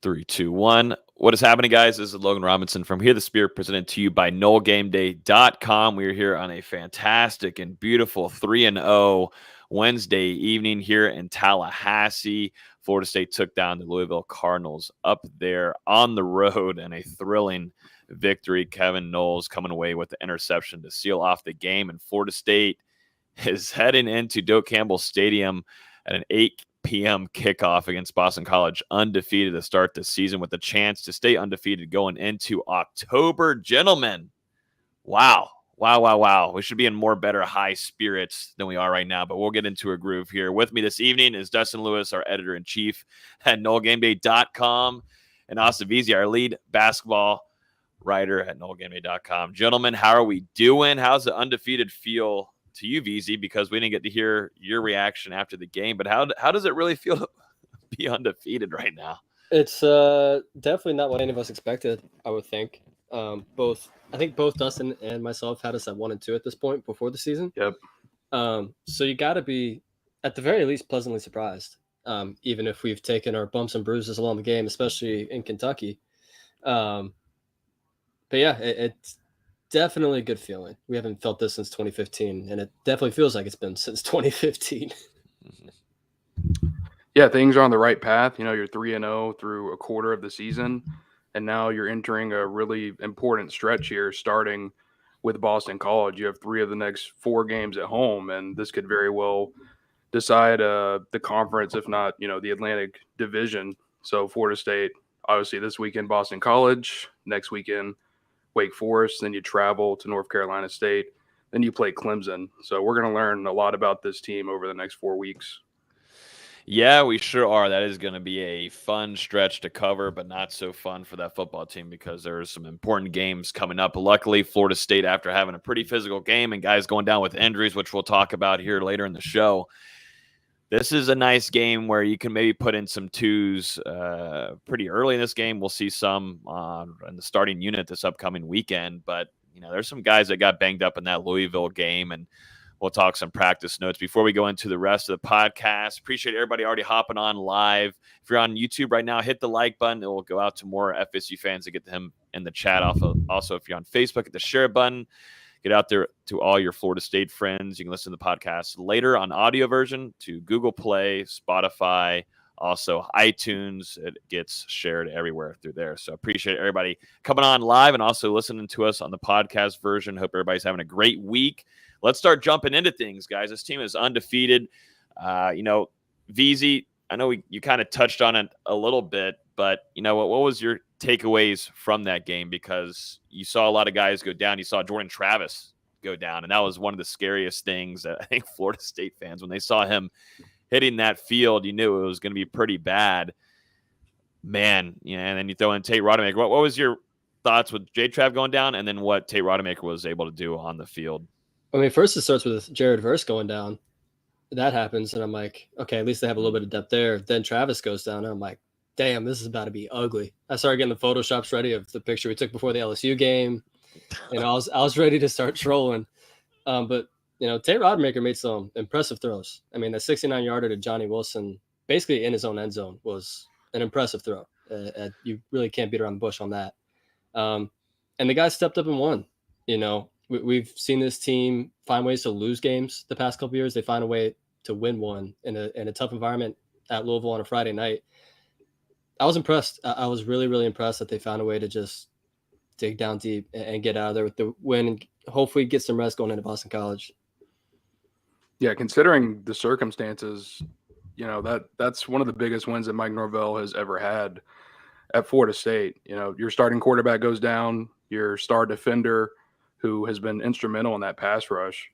Three, two, one. What is happening, guys? This is Logan Robinson from Here the Spirit, presented to you by NoleGameDay.com. We are here on a fantastic and beautiful 3-0 Wednesday evening here in Tallahassee. Florida State took down the Louisville Cardinals up there on the road in a thrilling victory. Kevin Knowles coming away with the interception to seal off the game, and Florida State is heading into Doak Campbell Stadium at an 8 p.m. kickoff against Boston College, undefeated to start the season with a chance to stay undefeated going into October. Gentlemen, wow. We should be in better high spirits than we are right now, but we'll get into a groove here. With me this evening is Dustin Lewis, our editor-in-chief at NoleGameDay.com, and Austin Veazey, our lead basketball writer at NoleGameDay.com. Gentlemen, how are we doing? How's the undefeated feel to you, VZ, because we didn't get to hear your reaction after the game, but how does it really feel to be undefeated right now? It's definitely not what any of us expected, I would think. I think both Dustin and myself had us at 1-2 at this point before the season. Yep. So you got to be, at the very least, pleasantly surprised, even if we've taken our bumps and bruises along the game, especially in Kentucky. But yeah, it's definitely a good feeling. We haven't felt this since 2015, and it definitely feels like it's been since 2015. Yeah, things are on the right path. You're 3-0 through a quarter of the season, and now you're entering a really important stretch here, starting with Boston College. You have 3 of the next 4 games at home, and this could very well decide the conference, if not, the Atlantic Division. So Florida State, obviously this weekend, Boston College, next weekend, Wake Forest, then you travel to North Carolina State, then you play Clemson. So we're going to learn a lot about this team over the next 4 weeks. Yeah, we sure are. That is going to be a fun stretch to cover, but not so fun for that football team because there's some important games coming up. Luckily, Florida State, after having a pretty physical game and guys going down with injuries, which we'll talk about here later in the show, this is a nice game where you can maybe put in some twos pretty early in this game. We'll see some in the starting unit this upcoming weekend. But, there's some guys that got banged up in that Louisville game, and we'll talk some practice notes before we go into the rest of the podcast. Appreciate everybody already hopping on live. If you're on YouTube right now, hit the like button. It will go out to more FSU fans to get them in the chat. Also, if you're on Facebook, hit the share button. Get out there to all your Florida State friends. You can listen to the podcast later on audio version to Google Play, Spotify, also iTunes. It gets shared everywhere through there. So appreciate everybody coming on live and also listening to us on the podcast version. Hope everybody's having a great week. Let's start jumping into things, guys. This team is undefeated. VZ, I know you kind of touched on it a little bit, but what was your takeaways from that game? Because you saw a lot of guys go down. You saw Jordan Travis go down, and that was one of the scariest things that I think Florida State fans, when they saw him hitting that field, you knew it was going to be pretty bad. Man, and then you throw in Tate Rodemaker. What was your thoughts with J-Trav going down, and then what Tate Rodemaker was able to do on the field? I mean, first it starts with Jared Verse going down. That happens, and I'm like, okay, at least they have a little bit of depth there. Then Travis goes down, and I'm like, damn, this is about to be ugly. I started getting the Photoshops ready of the picture we took before the LSU game, and I was ready to start trolling. But Tate Rodemaker made some impressive throws. I mean, the 69-yarder to Johnny Wilson, basically in his own end zone, was an impressive throw. You really can't beat around the bush on that. And the guy stepped up and won. We've seen this team find ways to lose games the past couple of years. They find a way to win one in a tough environment at Louisville on a Friday night. I was impressed. I was really, really impressed that they found a way to just dig down deep and get out of there with the win and hopefully get some rest going into Boston College. Yeah, considering the circumstances, that's one of the biggest wins that Mike Norvell has ever had at Florida State. Your starting quarterback goes down, your star defender, who has been instrumental in that pass rush,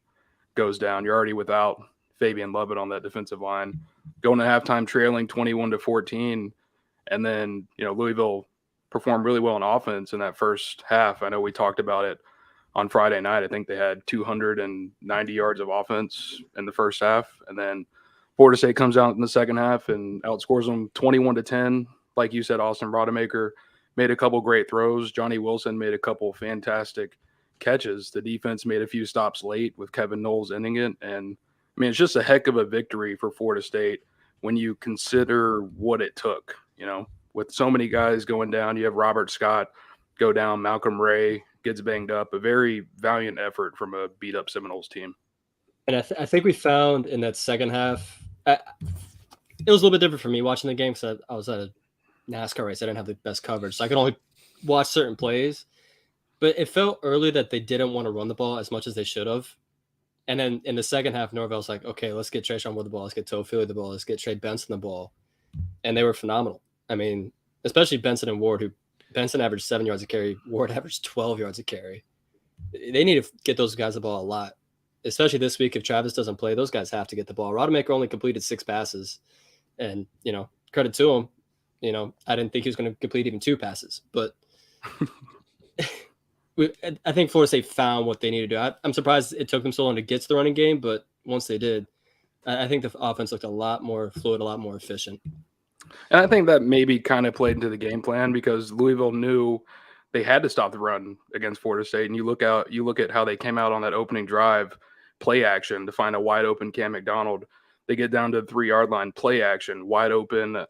goes down. You're already without Fabian Lovett on that defensive line. Going to halftime trailing 21-14, and then, Louisville performed really well in offense in that first half. I know we talked about it on Friday night. I think they had 290 yards of offense in the first half, and then Florida State comes out in the second half and outscores them 21-10. Like you said, Austin Rodemaker made a couple great throws. Johnny Wilson made a couple fantastic catches. The defense made a few stops late with Kevin Knowles ending it. And I mean, it's just a heck of a victory for Florida State when you consider what it took. with so many guys going down. You have Robert Scott go down, Malcolm Ray gets banged up. A very valiant effort from a beat up Seminoles team. And I think we found in that second half, it was a little bit different for me watching the game because I was at a NASCAR race. I didn't have the best coverage, so I could only watch certain plays. But it felt early that they didn't want to run the ball as much as they should have. And then in the second half, Norvell's like, okay, let's get Trayshawn with the ball. Let's get Tofield the ball. Let's get Trey Benson the ball. And they were phenomenal. I mean, especially Benson and Ward, who Benson averaged 7 yards a carry. Ward averaged 12 yards a carry. They need to get those guys the ball a lot, especially this week. If Travis doesn't play, those guys have to get the ball. Rodemaker only completed 6 passes. And, credit to him. I didn't think he was going to complete even 2 passes. But I think Florida State found what they needed to do. I'm surprised it took them so long to get to the running game, but once they did, I think the offense looked a lot more fluid, a lot more efficient. And I think that maybe kind of played into the game plan because Louisville knew they had to stop the run against Florida State. And you look at how they came out on that opening drive, play action to find a wide open Cam McDonald. They get down to the 3-yard line, play action, wide open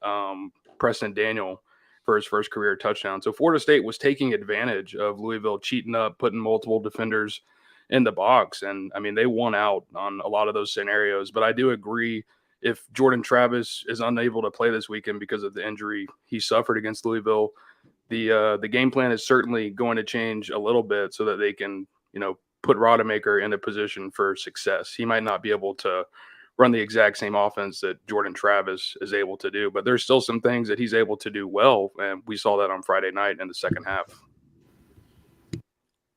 Preston Daniel for his first career touchdown. So Florida State was taking advantage of Louisville cheating up, putting multiple defenders in the box. And, I mean, they won out on a lot of those scenarios. But I do agree, if Jordan Travis is unable to play this weekend because of the injury he suffered against Louisville, the game plan is certainly going to change a little bit so that they can, put Rodemaker in a position for success. He might not be able to run the exact same offense that Jordan Travis is able to do, but there's still some things that he's able to do well, and we saw that on Friday night in the second half.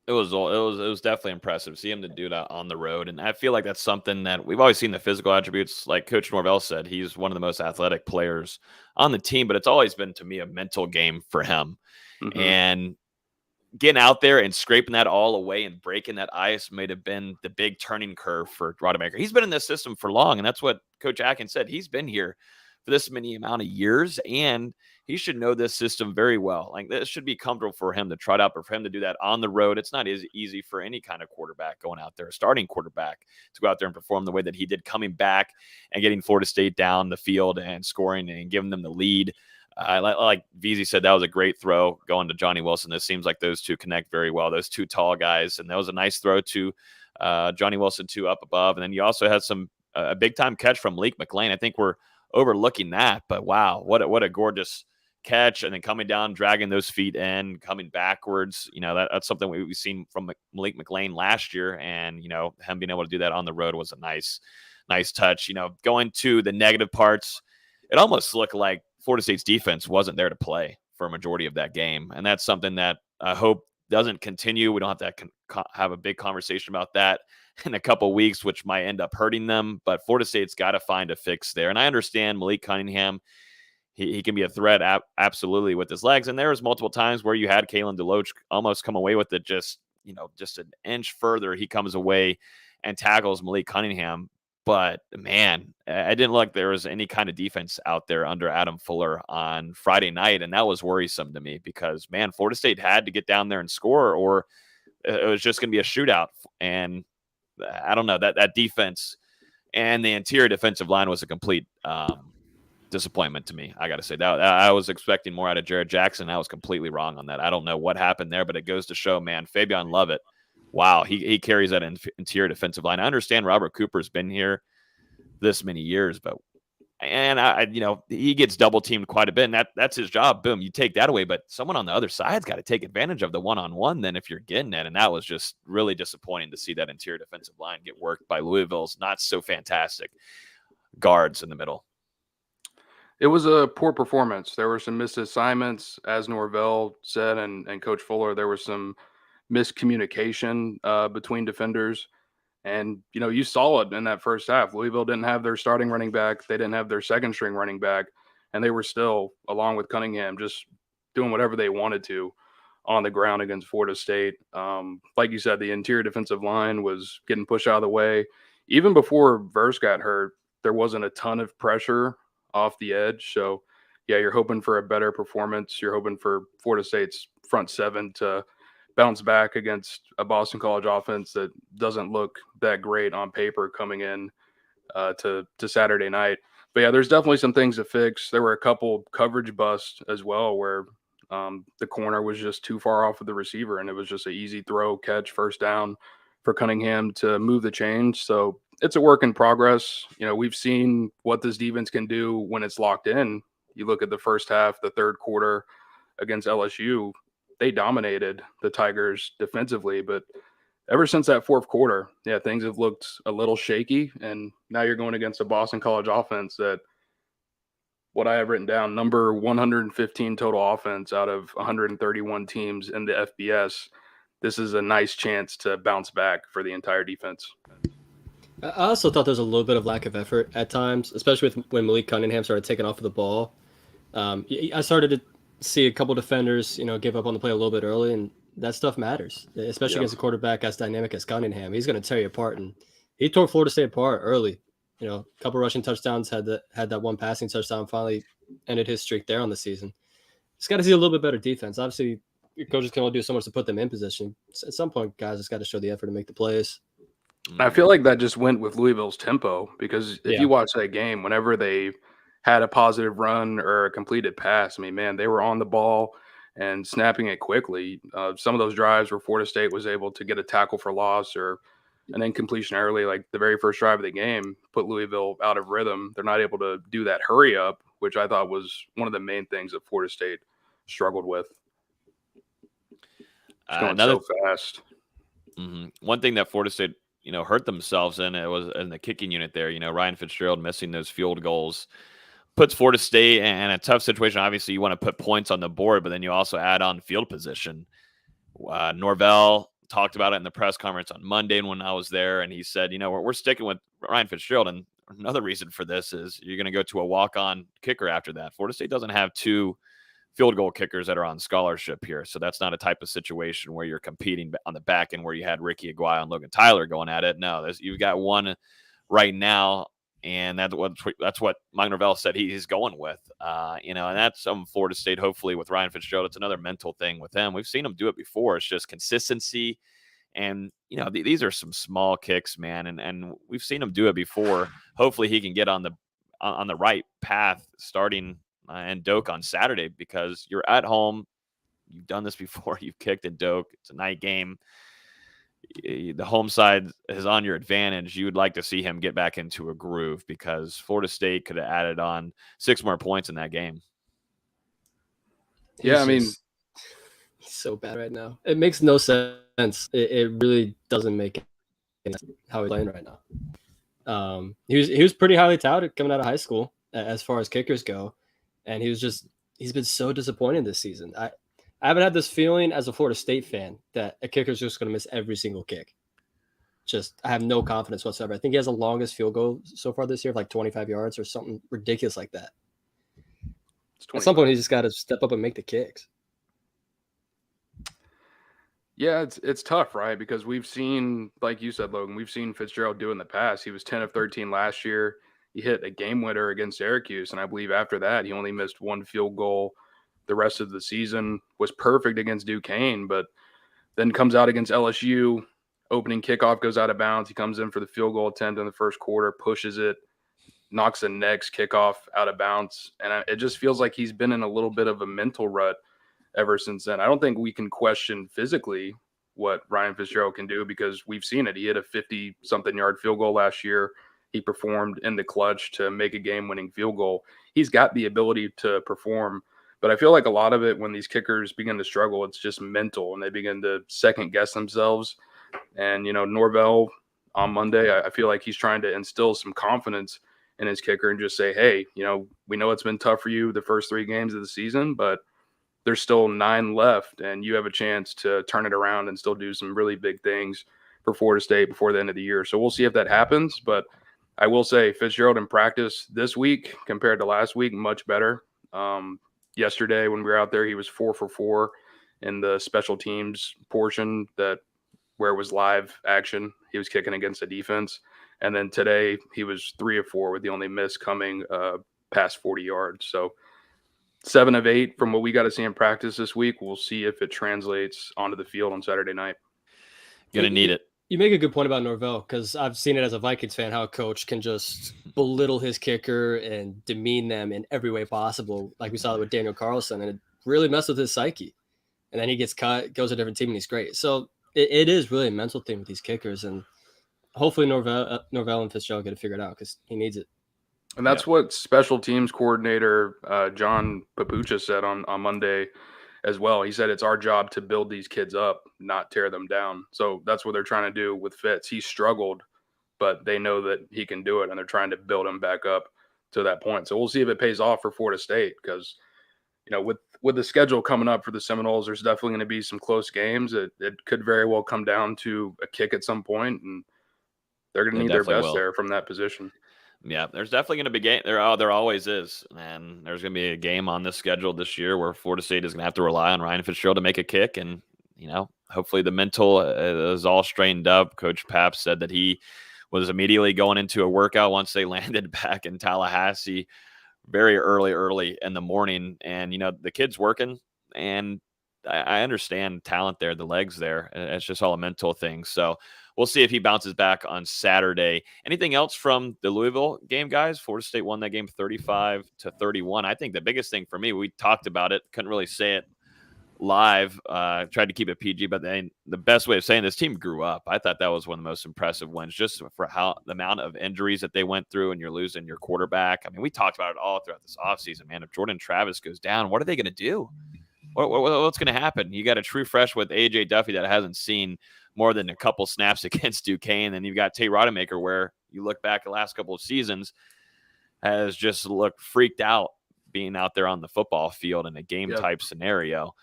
It was definitely impressive to see him to do that on the road, and I feel like that's something that we've always seen the physical attributes. Like Coach Norvell said, he's one of the most athletic players on the team, but it's always been to me a mental game for him, and getting out there and scraping that all away and breaking that ice may have been the big turning curve for Rodemaker. He's been in this system for long, and that's what Coach Atkins said. He's been here for this many amount of years, and he should know this system very well. Like, this should be comfortable for him to try it out, but for him to do that on the road, it's not as easy for any kind of quarterback going out there, a starting quarterback, to go out there and perform the way that he did, coming back and getting Florida State down the field and scoring and giving them the lead. Like VZ said, that was a great throw going to Johnny Wilson. It seems like those two connect very well, those two tall guys. And that was a nice throw to Johnny Wilson, too, up above. And then you also had a big-time catch from Malik McLean. I think we're overlooking that. But, wow, what a gorgeous catch. And then coming down, dragging those feet in, coming backwards. That's something we've seen from Malik McLean last year. And, him being able to do that on the road was a nice touch. Going to the negative parts, it almost looked like Florida State's defense wasn't there to play for a majority of that game. And that's something that I hope doesn't continue. We don't have to have a big conversation about that in a couple of weeks, which might end up hurting them. But Florida State's got to find a fix there. And I understand Malik Cunningham, he can be a threat absolutely with his legs. And there was multiple times where you had Kalen DeLoach almost come away with it just an inch further. He comes away and tackles Malik Cunningham. But, man, I didn't look like there was any kind of defense out there under Adam Fuller on Friday night, and that was worrisome to me because, man, Florida State had to get down there and score or it was just going to be a shootout. And I don't know, that defense and the interior defensive line was a complete disappointment to me. I got to say that I was expecting more out of Jared Jackson. I was completely wrong on that. I don't know what happened there, but it goes to show, man, Fabian Lovett, wow, he carries that interior defensive line. I understand Robert Cooper's been here this many years, but he gets double teamed quite a bit, and that's his job. Boom, you take that away, but someone on the other side's got to take advantage of the one-on-one then if you're getting it, and that was just really disappointing to see that interior defensive line get worked by Louisville's not so fantastic guards in the middle. It was a poor performance. There were some missed assignments, as Norvell said, and Coach Fuller. There was some miscommunication between defenders. And, you saw it in that first half. Louisville didn't have their starting running back. They didn't have their second string running back. And they were still, along with Cunningham, just doing whatever they wanted to on the ground against Florida State. Like you said, the interior defensive line was getting pushed out of the way. Even before Verse got hurt, there wasn't a ton of pressure off the edge. So, yeah, you're hoping for a better performance. You're hoping for Florida State's front seven to bounce back against a Boston College offense that doesn't look that great on paper coming in to Saturday night. But yeah, there's definitely some things to fix. There were a couple coverage busts as well where the corner was just too far off of the receiver, and it was just an easy throw, catch, first down for Cunningham to move the change. So it's a work in progress. We've seen what this defense can do when it's locked in. You look at the first half, the third quarter against LSU, they dominated the Tigers defensively, but ever since that fourth quarter, yeah, things have looked a little shaky. And now you're going against a Boston College offense that, what I have written down, number 115 total offense out of 131 teams in the FBS. This is a nice chance to bounce back for the entire defense. I also thought there was a little bit of lack of effort at times, especially when Malik Cunningham started taking off of the ball. I started to see a couple defenders, give up on the play a little bit early, and that stuff matters, especially against a quarterback as dynamic as Cunningham. He's going to tear you apart, and he tore Florida State apart early. A couple rushing touchdowns, had that one passing touchdown, finally ended his streak there on the season. Just got to see a little bit better defense. Obviously, coaches can only do so much to put them in position. At some point, guys just got to show the effort to make the plays. I feel like that just went with Louisville's tempo, because if you watch that game, whenever they had a positive run or a completed pass, I mean, man, they were on the ball and snapping it quickly. Some of those drives where Florida State was able to get a tackle for loss or an incompletion early, like the very first drive of the game, put Louisville out of rhythm. They're not able to do that hurry up, which I thought was one of the main things that Florida State struggled with. It's going so fast. One thing that Florida State, hurt themselves in, it was in the kicking unit there. Ryan Fitzgerald missing those field goals puts Florida State in a tough situation. Obviously, you want to put points on the board, but then you also add on field position. Norvell talked about it in the press conference on Monday when I was there, and he said, we're sticking with Ryan Fitzgerald. And another reason for this is you're going to go to a walk-on kicker after that. Florida State doesn't have two field goal kickers that are on scholarship here. So that's not a type of situation where you're competing on the back end where you had Ricky Aguayo and Logan Tyler going at it. No, you've got one right now, and that's what Mike Norvell said he's going with. And that's some Florida State, hopefully, with Ryan Fitzgerald. It's another mental thing with him. We've seen him do it before. It's just consistency. And, these are some small kicks, man. And we've seen him do it before. Hopefully he can get on the right path starting and Doak on Saturday, because you're at home. You've done this before. You've kicked at Doak. It's a night game. The home side is on your advantage. You would like to see him get back into a groove, because Florida State could have added on 6 more points in that game. He's so bad right now. It makes no sense. It really doesn't make sense how he's playing right now. He was pretty highly touted coming out of high school as far as kickers go. And he's been so disappointing this season. I haven't had this feeling as a Florida State fan that a kicker's just going to miss every single kick. I have no confidence whatsoever. I think he has the longest field goal so far this year of like 25 yards or something ridiculous like that. At some point, he's just got to step up and make the kicks. Yeah, it's tough, right? Because we've seen, like you said, Logan, we've seen Fitzgerald do in the past. He was 10 of 13 last year. He hit a game winner against Syracuse, and I believe after that he only missed one field goal the rest of the season. Was perfect against Duquesne, but then comes out against LSU. Opening kickoff goes out of bounds. He comes in for the field goal attempt in the first quarter, pushes it, knocks the next kickoff out of bounds. And it just feels like he's been in a little bit of a mental rut ever since then. I don't think we can question physically what Ryan Fitzgerald can do, because we've seen it. He hit a 50-something yard field goal last year. He performed in the clutch to make a game-winning field goal. He's got the ability to perform, but I feel like a lot of it, when these kickers begin to struggle, it's just mental, and they begin to second-guess themselves. And, Norvell on Monday, I feel like he's trying to instill some confidence in his kicker and just say, hey, we know it's been tough for you the first 3 games of the season, but there's still 9 left, and you have a chance to turn it around and still do some really big things for Florida State before the end of the year. So we'll see if that happens, but I will say Fitzgerald in practice this week compared to last week, much better. Yesterday when we were out there, he was 4 for 4 in the special teams portion where it was live action. He was kicking against the defense. And then today he was 3 of 4 with the only miss coming past 40 yards. So 7 of 8 from what we got to see in practice this week. We'll see if it translates onto the field on Saturday night. Going to need it. You make a good point about Norvell, because I've seen it as a Vikings fan, how a coach can just belittle his kicker and demean them in every way possible. Like we saw that with Daniel Carlson, and it really messed with his psyche. And then he gets cut, goes to a different team, and he's great. So it is really a mental thing with these kickers. And hopefully Norvell and Fitzgerald get it figured out, because he needs it. And that's what special teams coordinator John Papucha said on Monday as well. He said it's our job to build these kids up, not tear them down. So that's what they're trying to do with Fitz. He struggled, but they know that he can do it, and they're trying to build him back up to that point. So we'll see if it pays off for Florida State, because with the schedule coming up for the Seminoles, there's definitely going to be some close games. It could very well come down to a kick at some point, and they're going to need their best there from that position. Yeah, there's definitely going to be game. There always is, and there's going to be a game on this schedule this year where Florida State is going to have to rely on Ryan Fitzgerald to make a kick, and hopefully the mental is all straightened up. Coach Pap said that he was immediately going into a workout once they landed back in Tallahassee, very early in the morning, and the kid's working, and I understand talent there, the legs there. It's just all a mental thing. So we'll see if he bounces back on Saturday. Anything else from the Louisville game, guys? Florida State won that game 35-31. I think the biggest thing for me, we talked about it, couldn't really say it live, tried to keep it PG, but the best way of saying this, team grew up. I thought that was one of the most impressive wins, just for how the amount of injuries that they went through, and you're losing your quarterback. I mean, we talked about it all throughout this offseason, man. If Jordan Travis goes down, what are they going to do? What's going to happen? You got a true fresh with A.J. Duffy that hasn't seen more than a couple snaps against Duquesne. And you've got Tate Rodemaker, where you look back the last couple of seasons, has just looked freaked out being out there on the football field in a game-type scenario.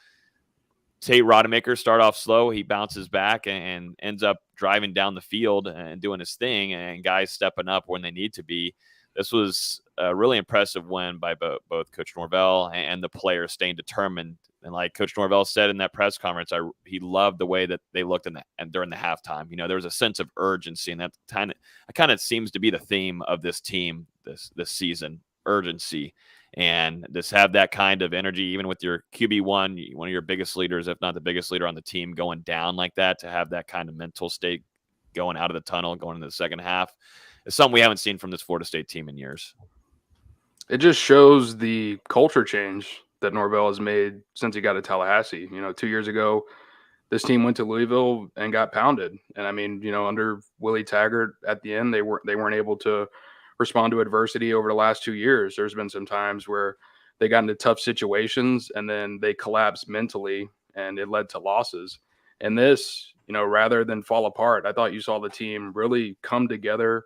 Tate Rodemaker start off slow. He bounces back and ends up driving down the field and doing his thing, and guys stepping up when they need to be. This was a really impressive win by both Coach Norvell and the players staying determined. And like Coach Norvell said in that press conference, he loved the way that they looked during the halftime. There was a sense of urgency, and that kind of seems to be the theme of this team this season: urgency, and just have that kind of energy, even with your QB1, one of your biggest leaders, if not the biggest leader on the team, going down like that. To have that kind of mental state going out of the tunnel, going into the second half, is something we haven't seen from this Florida State team in years. It just shows the culture change that Norvell has made since he got to Tallahassee. 2 years ago, this team went to Louisville and got pounded. And I mean, under Willie Taggart at the end, they weren't able to respond to adversity over the last 2 years. There's been some times where they got into tough situations and then they collapsed mentally, and it led to losses. And this, rather than fall apart, I thought you saw the team really come together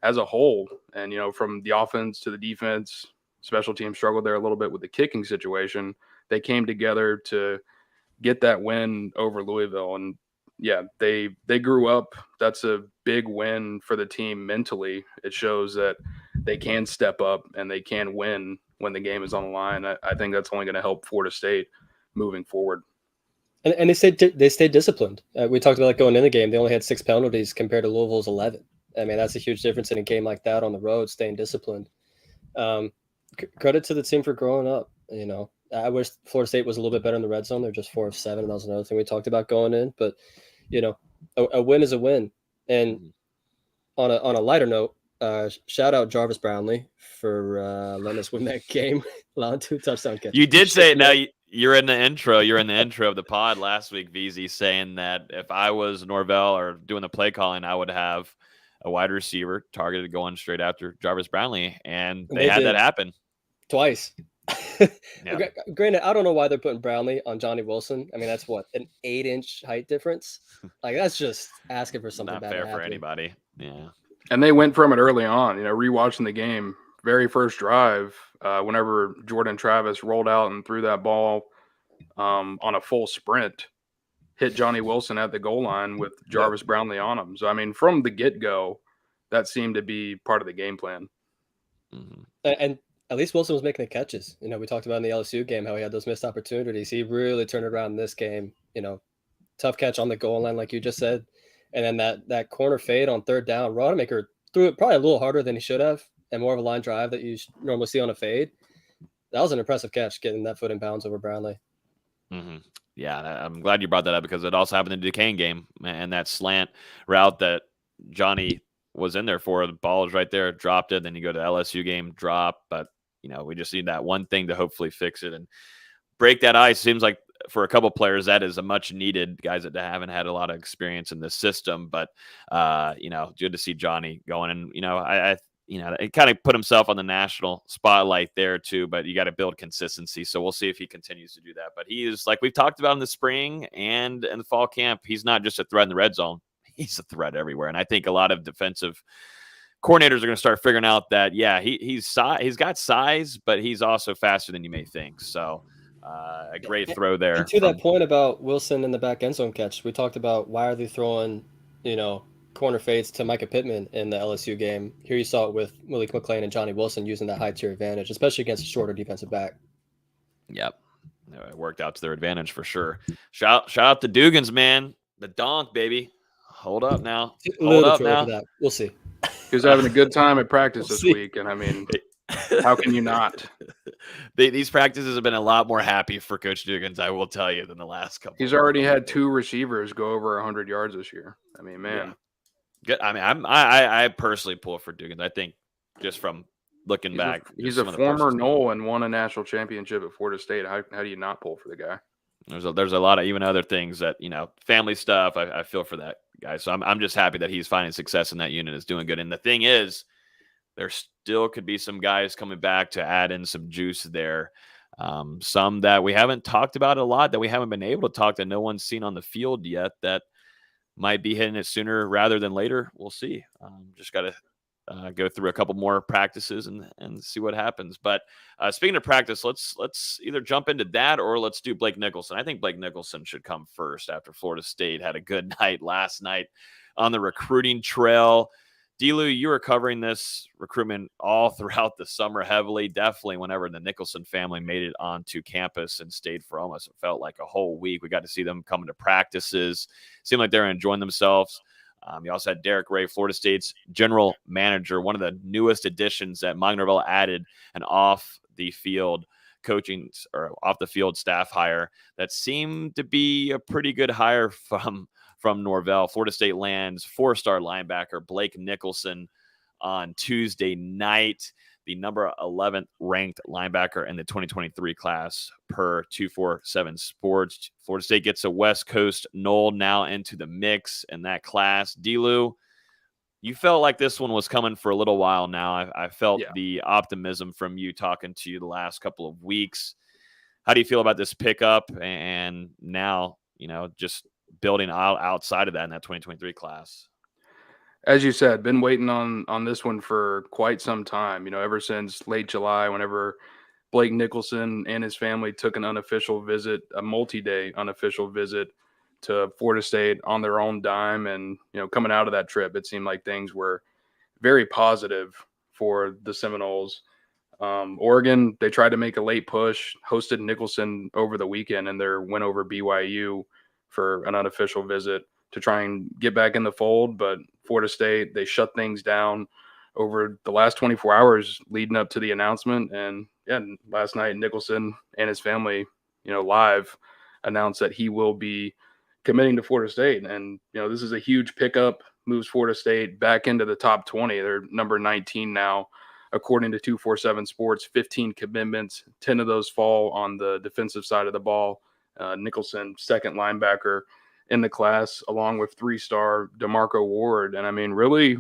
as a whole. And, from the offense to the defense, special teams struggled there a little bit with the kicking situation. They came together to get that win over Louisville. And yeah, they grew up. That's a big win for the team mentally. It shows that they can step up and they can win when the game is on the line. I think that's only going to help Florida State moving forward. And they stayed disciplined. We talked about going in the game. They only had 6 penalties compared to Louisville's 11. I mean, that's a huge difference in a game like that on the road, staying disciplined. Credit to the team for growing up. I wish Florida State was a little bit better in the red zone. They're just 4 of 7. That was another thing we talked about going in. But, a win is a win. And on a lighter note, shout out Jarvis Brownlee for letting us win that game, allowing 2 touchdown catches. You did say it. Now you're in the intro. You're in the intro of the pod last week, VZ, saying that if I was Norvell or doing the play calling, I would have a wide receiver targeted going straight after Jarvis Brownlee, and they had that happen twice. Granted, I don't know why they're putting Brownlee on Johnny Wilson. I mean, that's what, an 8-inch height difference. Like, that's just asking for something not bad fair for anybody. Yeah, and they went from it early on. Rewatching the game, very first drive, whenever Jordan Travis rolled out and threw that ball on a full sprint, hit Johnny Wilson at the goal line with Jarvis Brownlee on him. So, I mean, from the get-go, that seemed to be part of the game plan. Mm-hmm. And at least Wilson was making the catches. We talked about in the LSU game how he had those missed opportunities. He really turned it around in this game. Tough catch on the goal line, like you just said. And then that corner fade on third down, Rodemaker threw it probably a little harder than he should have, and more of a line drive that you normally see on a fade. That was an impressive catch, getting that foot in bounds over Brownlee. Mm-hmm. Yeah, I'm glad you brought that up because it also happened in the Duquesne game, and that slant route that Johnny was in there for, the ball is right there, dropped it. Then you go to LSU game, drop. But, we just need that one thing to hopefully fix it and break that ice. Seems like for a couple players, that is a much needed, guys that haven't had a lot of experience in this system. But, good to see Johnny going. And, I it kind of put himself on the national spotlight there too, but you got to build consistency. So we'll see if he continues to do that. But he is, like we've talked about in the spring and in the fall camp, he's not just a threat in the red zone. He's a threat everywhere. And I think a lot of defensive coordinators are going to start figuring out that, yeah, he's got size, but he's also faster than you may think. So a great throw there. And to that point about Wilson in the back end zone catch, we talked about why are they throwing, corner fades to Micah Pittman in the LSU game. Here you saw it with Willie McClain and Johnny Wilson using that high tier advantage, especially against a shorter defensive back. Yep. It worked out to their advantage for sure. Shout out to Dugans, man. The donk, baby. Hold up now. Hold up now. That. We'll see. He was having a good time at practice this week, and I mean, how can you not? These practices have been a lot more happy for Coach Dugans, I will tell you, than the last couple. He's already had 2 receivers go over 100 yards this year. I mean, man. Yeah. Good. I mean, I personally pull for Dugans. I think just from looking back, he's a former Nole and won a national championship at Florida State. How do you not pull for the guy? There's a lot of even other things that family stuff. I feel for that guy. So I'm just happy that he's finding success in that unit, is doing good. And the thing is, there still could be some guys coming back to add in some juice there. Some that we haven't talked about a lot, that we haven't been able to talk, that no one's seen on the field yet, that might be hitting it sooner rather than later. We'll see. Just got to go through a couple more practices and see what happens. But speaking of practice, let's either jump into that or let's do Blake Nicholson. I think Blake Nicholson should come first after Florida State had a good night last night on the recruiting trail. D-Lou, you were covering this recruitment all throughout the summer heavily, definitely whenever the Nicholson family made it onto campus and stayed for almost, it felt like a whole week. We got to see them coming to practices. Seemed like they were enjoying themselves. You also had Derek Ray, Florida State's general manager, one of the newest additions that Mike Norvell added, an off-the-field coaching or off-the-field staff hire that seemed to be a pretty good hire from Norvell. Florida State lands 4-star linebacker Blake Nicholson on Tuesday night, the number 11th ranked linebacker in the 2023 class per 247 Sports. Florida State gets a West Coast Nole now into the mix in that class. D-Lou, you felt like this one was coming for a little while now. I felt the optimism from you talking to you the last couple of weeks. How do you feel about this pickup and now, just building outside of that in that 2023 class? As you said, been waiting on this one for quite some time, ever since late July, whenever Blake Nicholson and his family took an unofficial visit, a multi-day unofficial visit to Florida State on their own dime. And, coming out of that trip, it seemed like things were very positive for the Seminoles. Oregon, they tried to make a late push, hosted Nicholson over the weekend in their win over BYU for an unofficial visit to try and get back in the fold. But Florida State, they shut things down over the last 24 hours leading up to the announcement. And last night, Nicholson and his family, live announced that he will be committing to Florida State. And, this is a huge pickup, moves Florida State back into the top 20. They're number 19 now, according to 247 Sports, 15 commitments. 10 of those fall on the defensive side of the ball. Nicholson, second linebacker in the class, along with 3-star DeMarco Ward. And I mean, really,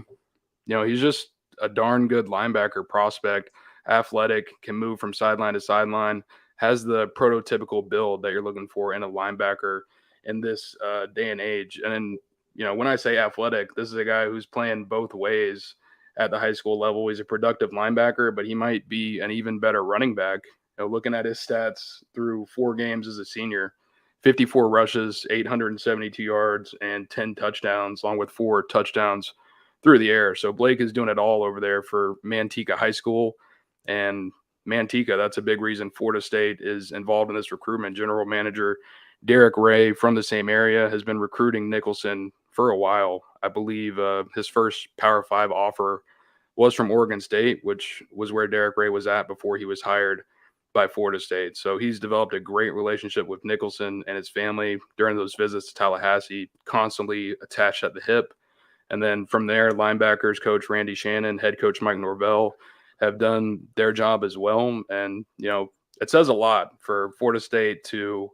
he's just a darn good linebacker prospect, athletic, can move from sideline to sideline, has the prototypical build that you're looking for in a linebacker in this day and age. And then, when I say athletic, this is a guy who's playing both ways at the high school level. He's a productive linebacker, but he might be an even better running back. Looking at his stats through 4 games as a senior, 54 rushes, 872 yards, and 10 touchdowns, along with 4 touchdowns through the air. So Blake is doing it all over there for Manteca High School. And Manteca, that's a big reason Florida State is involved in this recruitment. General manager Derek Ray, from the same area, has been recruiting Nicholson for a while. I believe his first Power 5 offer was from Oregon State, which was where Derek Ray was at before he was hired by Florida State. So he's developed a great relationship with Nicholson and his family during those visits to Tallahassee, constantly attached at the hip. And then from there, linebackers coach Randy Shannon, head coach Mike Norvell have done their job as well. And, it says a lot for Florida State to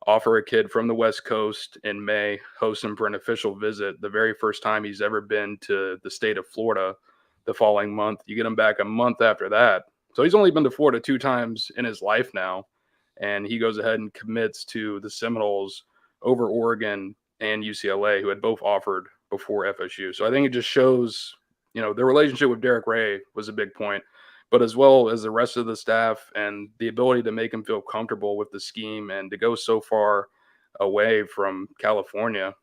offer a kid from the West Coast in May, host him for an official visit, the very first time he's ever been to the state of Florida the following month. You get him back a month after that. So he's only been to Florida 2 times in his life now. And he goes ahead and commits to the Seminoles over Oregon and UCLA, who had both offered before FSU. So I think it just shows, the relationship with Derek Ray was a big point, but as well as the rest of the staff and the ability to make him feel comfortable with the scheme and to go so far away from California,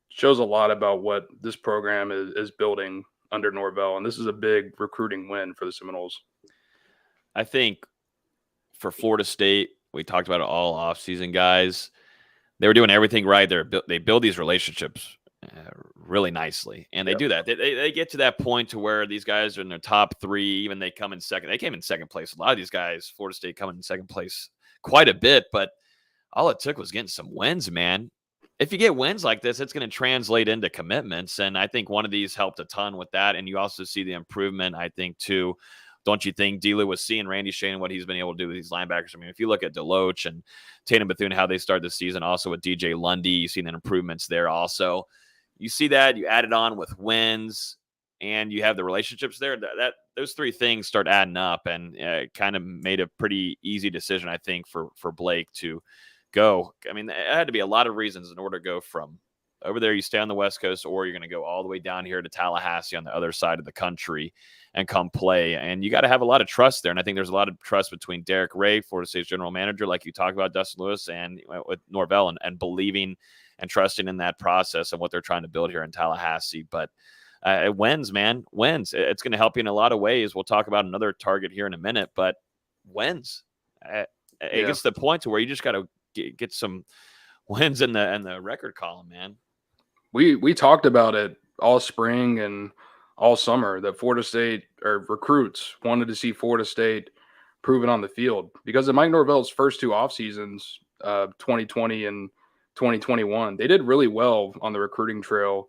shows a lot about what this program is building under Norvell. And this is a big recruiting win for the Seminoles. I think for Florida State, we talked about it all offseason, guys. They were doing everything right. They build these relationships really nicely, and they do that. They get to that point to where these guys are in their top 3. Even they come in second. They came in second place. A lot of these guys, Florida State, coming in second place quite a bit, but all it took was getting some wins, man. If you get wins like this, it's going to translate into commitments, and I think one of these helped a ton with that. And you also see the improvement, I think, too. Don't you think D-Lou was seeing Randy Shannon, what he's been able to do with these linebackers? I mean, if you look at Deloach and Tatum Bethune, how they started the season, also with DJ Lundy, you've seen the improvements there also. You see that, you add it on with wins, and you have the relationships there. That those 3 things start adding up, and kind of made a pretty easy decision, I think, for Blake to go. I mean, it had to be a lot of reasons in order to go from over there. You stay on the West Coast, or you're going to go all the way down here to Tallahassee on the other side of the country and come play. And you got to have a lot of trust there. And I think there's a lot of trust between Derek Ray, Florida State's general manager, like you talked about, Dustin Lewis, and with Norvell, and believing and trusting in that process and what they're trying to build here in Tallahassee. But it wins, man. Wins. It's going to help you in a lot of ways. We'll talk about another target here in a minute, but wins. It gets to the point to where you just got to get some wins in the record column, man. We talked about it all spring and all summer that Florida State, or recruits, wanted to see Florida State proven on the field, because of Mike Norvell's first 2 off seasons, 2020 and 2021, they did really well on the recruiting trail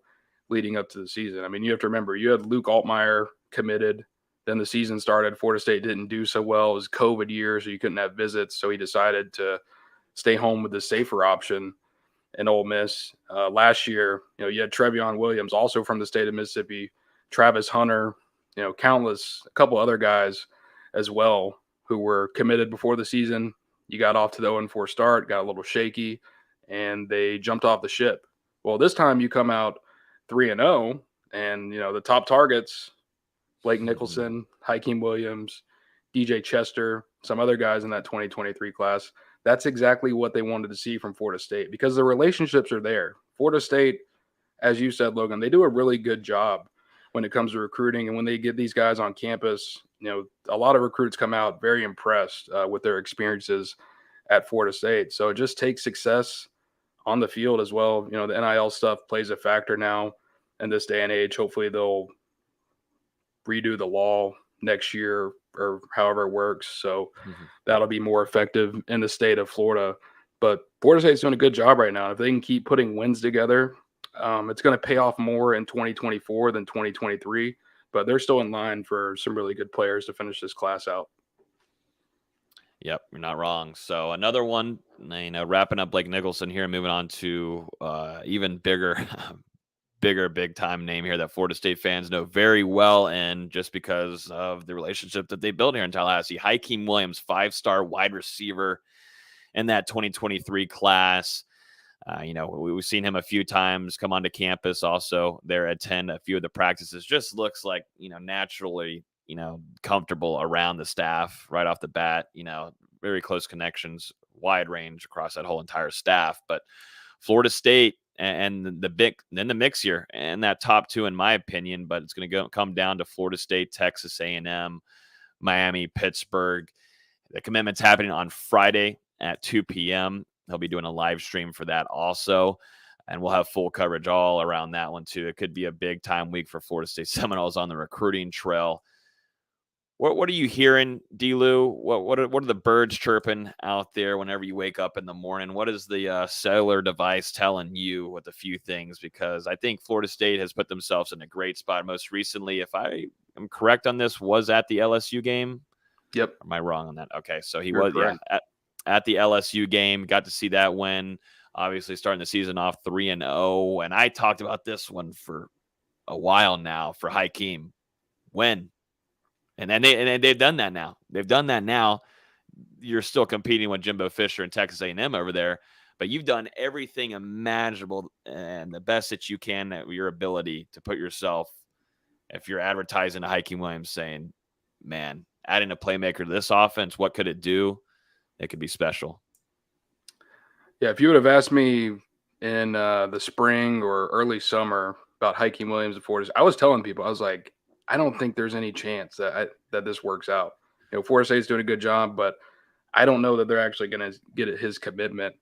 leading up to the season. I mean, you have to remember, you had Luke Altmaier committed, then the season started. Florida State didn't do so well. It was COVID year, so you couldn't have visits. So he decided to stay home with the safer option in Ole Miss. Last year, you had Trevion Williams, also from the state of Mississippi, Travis Hunter, a couple other guys as well who were committed before the season. You got off to the 0-4 start, got a little shaky, and they jumped off the ship. Well, this time you come out 3-0, and the top targets, Blake Nicholson, Hakeem Williams, DJ Chester, some other guys in that 2023 class. That's exactly what they wanted to see from Florida State, because the relationships are there. Florida State, as you said, Logan, they do a really good job when it comes to recruiting. And when they get these guys on campus, a lot of recruits come out very impressed with their experiences at Florida State. So it just takes success on the field as well. The NIL stuff plays a factor now in this day and age. Hopefully they'll redo the law next year or however it works. So that'll be more effective in the state of Florida. But Florida State's doing a good job right now. If they can keep putting wins together, it's going to pay off more in 2024 than 2023. But they're still in line for some really good players to finish this class out. Yep, you're not wrong. So another one, wrapping up Blake Nicholson here, moving on to even bigger big time name here that Florida State fans know very well, and just because of the relationship that they built here in Tallahassee. Hakeem Williams, 5-star wide receiver in that 2023 class. We've seen him a few times come onto campus. Also, there attend a few of the practices. Just looks like naturally comfortable around the staff right off the bat. Very close connections, wide range across that whole entire staff. But Florida State and the mix here and that top 2, in my opinion. But it's going to come down to Florida State, Texas A&M, Miami, Pittsburgh. The commitment's happening on Friday at 2 p.m. He'll be doing a live stream for that also, and we'll have full coverage all around that one too. It could be a big time week for Florida State Seminoles on the recruiting trail. What are you hearing, D-Lou? What are the birds chirping out there whenever you wake up in the morning? What is the cellular device telling you with a few things? Because I think Florida State has put themselves in a great spot. Most recently, if I am correct on this, was at the LSU game. Yep. Am I wrong on that? Okay, so You're correct. at the LSU game. Got to see that win. Obviously, starting the season off 3-0, and I talked about this one for a while now for Hakeem. Win. And then they've done that now. They've done that now. You're still competing with Jimbo Fisher and Texas A&M over there, but you've done everything imaginable and the best that you can at your ability to put yourself, if you're advertising to Hakeem Williams saying, man, adding a playmaker to this offense, what could it do? It could be special. Yeah, if you would have asked me in the spring or early summer about Hakeem Williams and Florida, I was telling people, I was like, I don't think there's any chance that this works out. Florida State's doing a good job, but I don't know that they're actually going to get his commitment.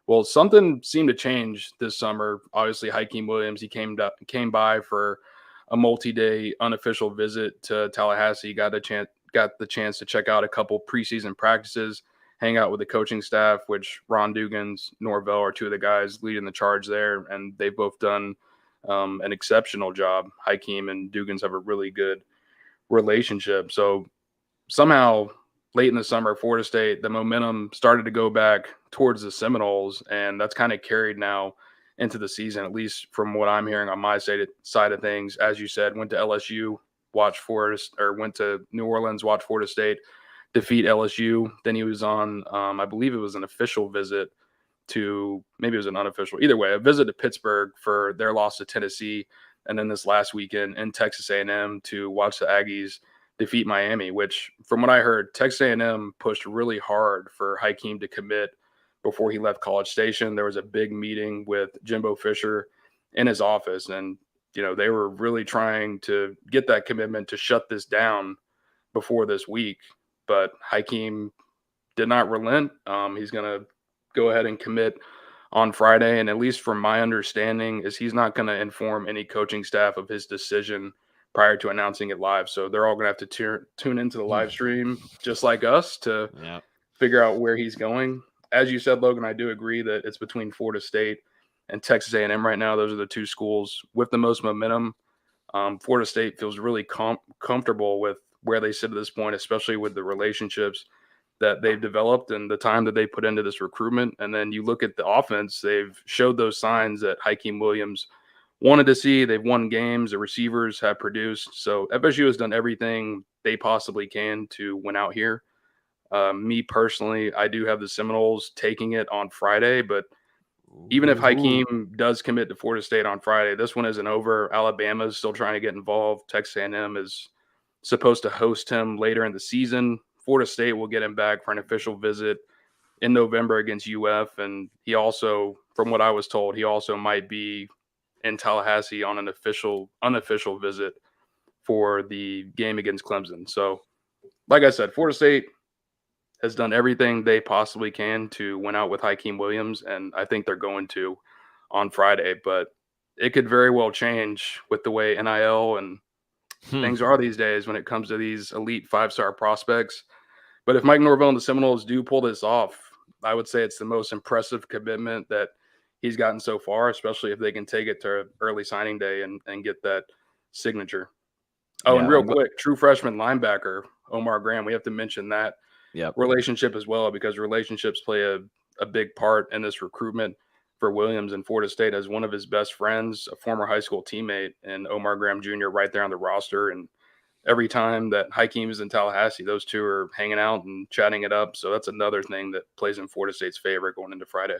Well, something seemed to change this summer. Obviously, Hakeem Williams, he came by for a multi-day unofficial visit to Tallahassee. Got the chance to check out a couple preseason practices, hang out with the coaching staff, which Ron Dugans, Norvell are two of the guys leading the charge there, and they've both done an exceptional job. Hakeem and Dugans have a really good relationship. So somehow late in the summer, Florida State, the momentum started to go back towards the Seminoles, and that's kind of carried now into the season, at least from what I'm hearing on my side of things. As you said, went to LSU, went to New Orleans, watched Florida State defeat LSU. Then he was on, I believe it was an official visit to, maybe it was an unofficial, either way, a visit to Pittsburgh for their loss to Tennessee, and then this last weekend in Texas A&M to watch the Aggies defeat Miami, which from what I heard, Texas A&M pushed really hard for Hakeem to commit before he left College Station. There was a big meeting with Jimbo Fisher in his office, and they were really trying to get that commitment to shut this down before this week, but Hakeem did not relent. He's going to go ahead and commit on Friday. And at least from my understanding is he's not going to inform any coaching staff of his decision prior to announcing it live. So they're all going to have to tune into the live stream just like us to figure out where he's going. As you said, Logan, I do agree that it's between Florida State and Texas A&M right now. Those are the two schools with the most momentum. Florida State feels really comfortable with where they sit at this point, especially with the relationships that they've developed and the time that they put into this recruitment. And then you look at the offense, they've showed those signs that Hakeem Williams wanted to see. They've won games. The receivers have produced. So FSU has done everything they possibly can to win out here. Me personally, I do have the Seminoles taking it on Friday, but even if Hakeem does commit to Florida State on Friday, this one isn't over. Alabama is still trying to get involved. Texas A&M is supposed to host him later in the season. Florida State will get him back for an official visit in November against UF. And he also, from what I was told, he also might be in Tallahassee on an unofficial visit for the game against Clemson. So, like I said, Florida State has done everything they possibly can to win out with Hakeem Williams, and I think they're going to on Friday. But it could very well change with the way NIL and things are these days when it comes to these elite 5-star prospects. But if Mike Norvell and the Seminoles do pull this off, I would say it's the most impressive commitment that he's gotten so far, especially if they can take it to early signing day and get that signature. Oh, and real quick, true freshman linebacker Omar Graham, we have to mention that relationship as well, because relationships play a big part in this recruitment for Williams. And Florida State has one of his best friends, a former high school teammate, and Omar Graham Jr. right there on the roster. And every time that Hakeem is in Tallahassee, those two are hanging out and chatting it up. So that's another thing that plays in Florida State's favor going into Friday.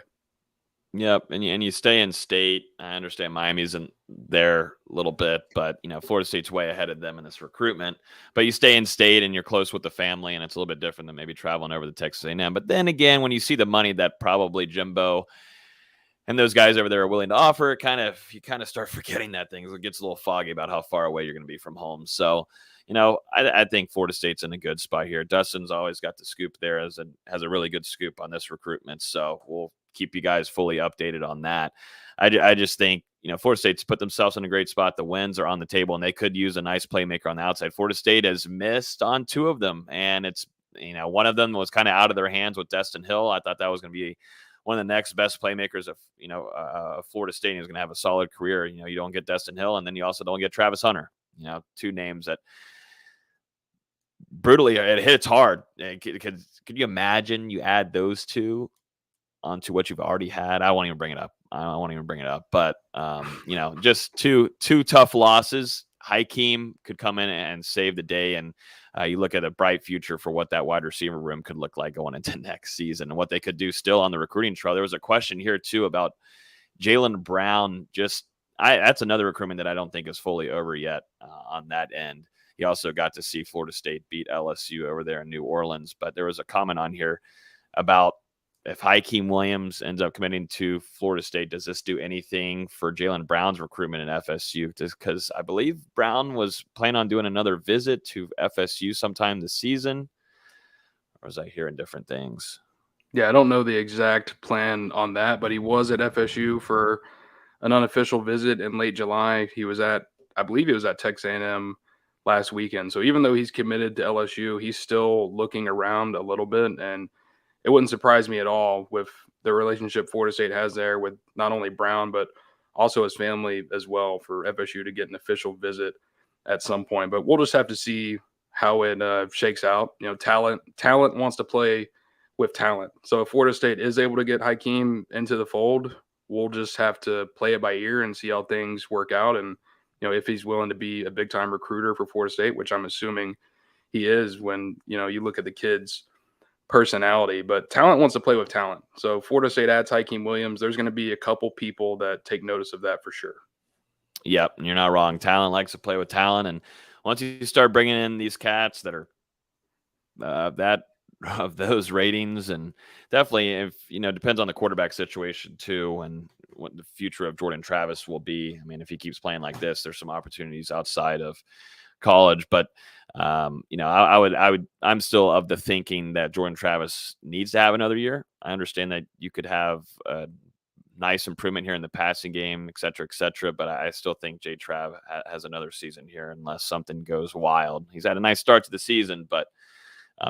Yep, and you stay in state. I understand Miami's in there a little bit, but Florida State's way ahead of them in this recruitment. But you stay in state and you're close with the family, and it's a little bit different than maybe traveling over to Texas A&M. But then again, when you see the money that probably Jimbo and those guys over there are willing to offer, you kind of start forgetting that thing. It gets a little foggy about how far away you're going to be from home. So, I think Florida State's in a good spot here. Dustin's always got the scoop there, has a really good scoop on this recruitment. So we'll keep you guys fully updated on that. I just think Florida State's put themselves in a great spot. The wins are on the table, and they could use a nice playmaker on the outside. Florida State has missed on 2 of them, and it's, one of them was kind of out of their hands with Dustin Hill. I thought that was going to be one of the next best playmakers of, Florida State. Is going to have a solid career. You don't get Dustin Hill, and then you also don't get Travis Hunter. 2 names that brutally, it hits hard. Could you imagine you add those 2 onto what you've already had? I won't even bring it up. But, just two tough losses. Hakeem could come in and save the day. And you look at a bright future for what that wide receiver room could look like going into next season and what they could do still on the recruiting trail. There was a question here too about Jaylen Brown. That's another recruitment that I don't think is fully over yet on that end. He also got to see Florida State beat LSU over there in New Orleans. But there was a comment on here about, if Hakeem Williams ends up committing to Florida State, does this do anything for Jaylen Brown's recruitment in FSU? Because I believe Brown was planning on doing another visit to FSU sometime this season. Or was I hearing different things? Yeah, I don't know the exact plan on that, but he was at FSU for an unofficial visit in late July. I believe he was at Texas A&M last weekend. So even though he's committed to LSU, he's still looking around a little bit, and it wouldn't surprise me at all with the relationship Florida State has there with not only Brown, but also his family as well, for FSU to get an official visit at some point. But we'll just have to see how it shakes out. Talent wants to play with talent. So if Florida State is able to get Hakeem into the fold, we'll just have to play it by ear and see how things work out. And, if he's willing to be a big time recruiter for Florida State, which I'm assuming he is when, you look at the kids' personality, but talent wants to play with talent. So Florida State adds Hakeem Williams. There's going to be a couple people that take notice of that for sure. Yep, you're not wrong. Talent likes to play with talent, and once you start bringing in these cats that are that of those ratings, and definitely, if depends on the quarterback situation too, and what the future of Jordan Travis will be. I mean, if he keeps playing like this, there's some opportunities outside of college, but I'm still of the thinking that Jordan Travis needs to have another year. I understand that you could have a nice improvement here in the passing game, et cetera, but I still think J Trav has another season here unless something goes wild. He's had a nice start to the season, but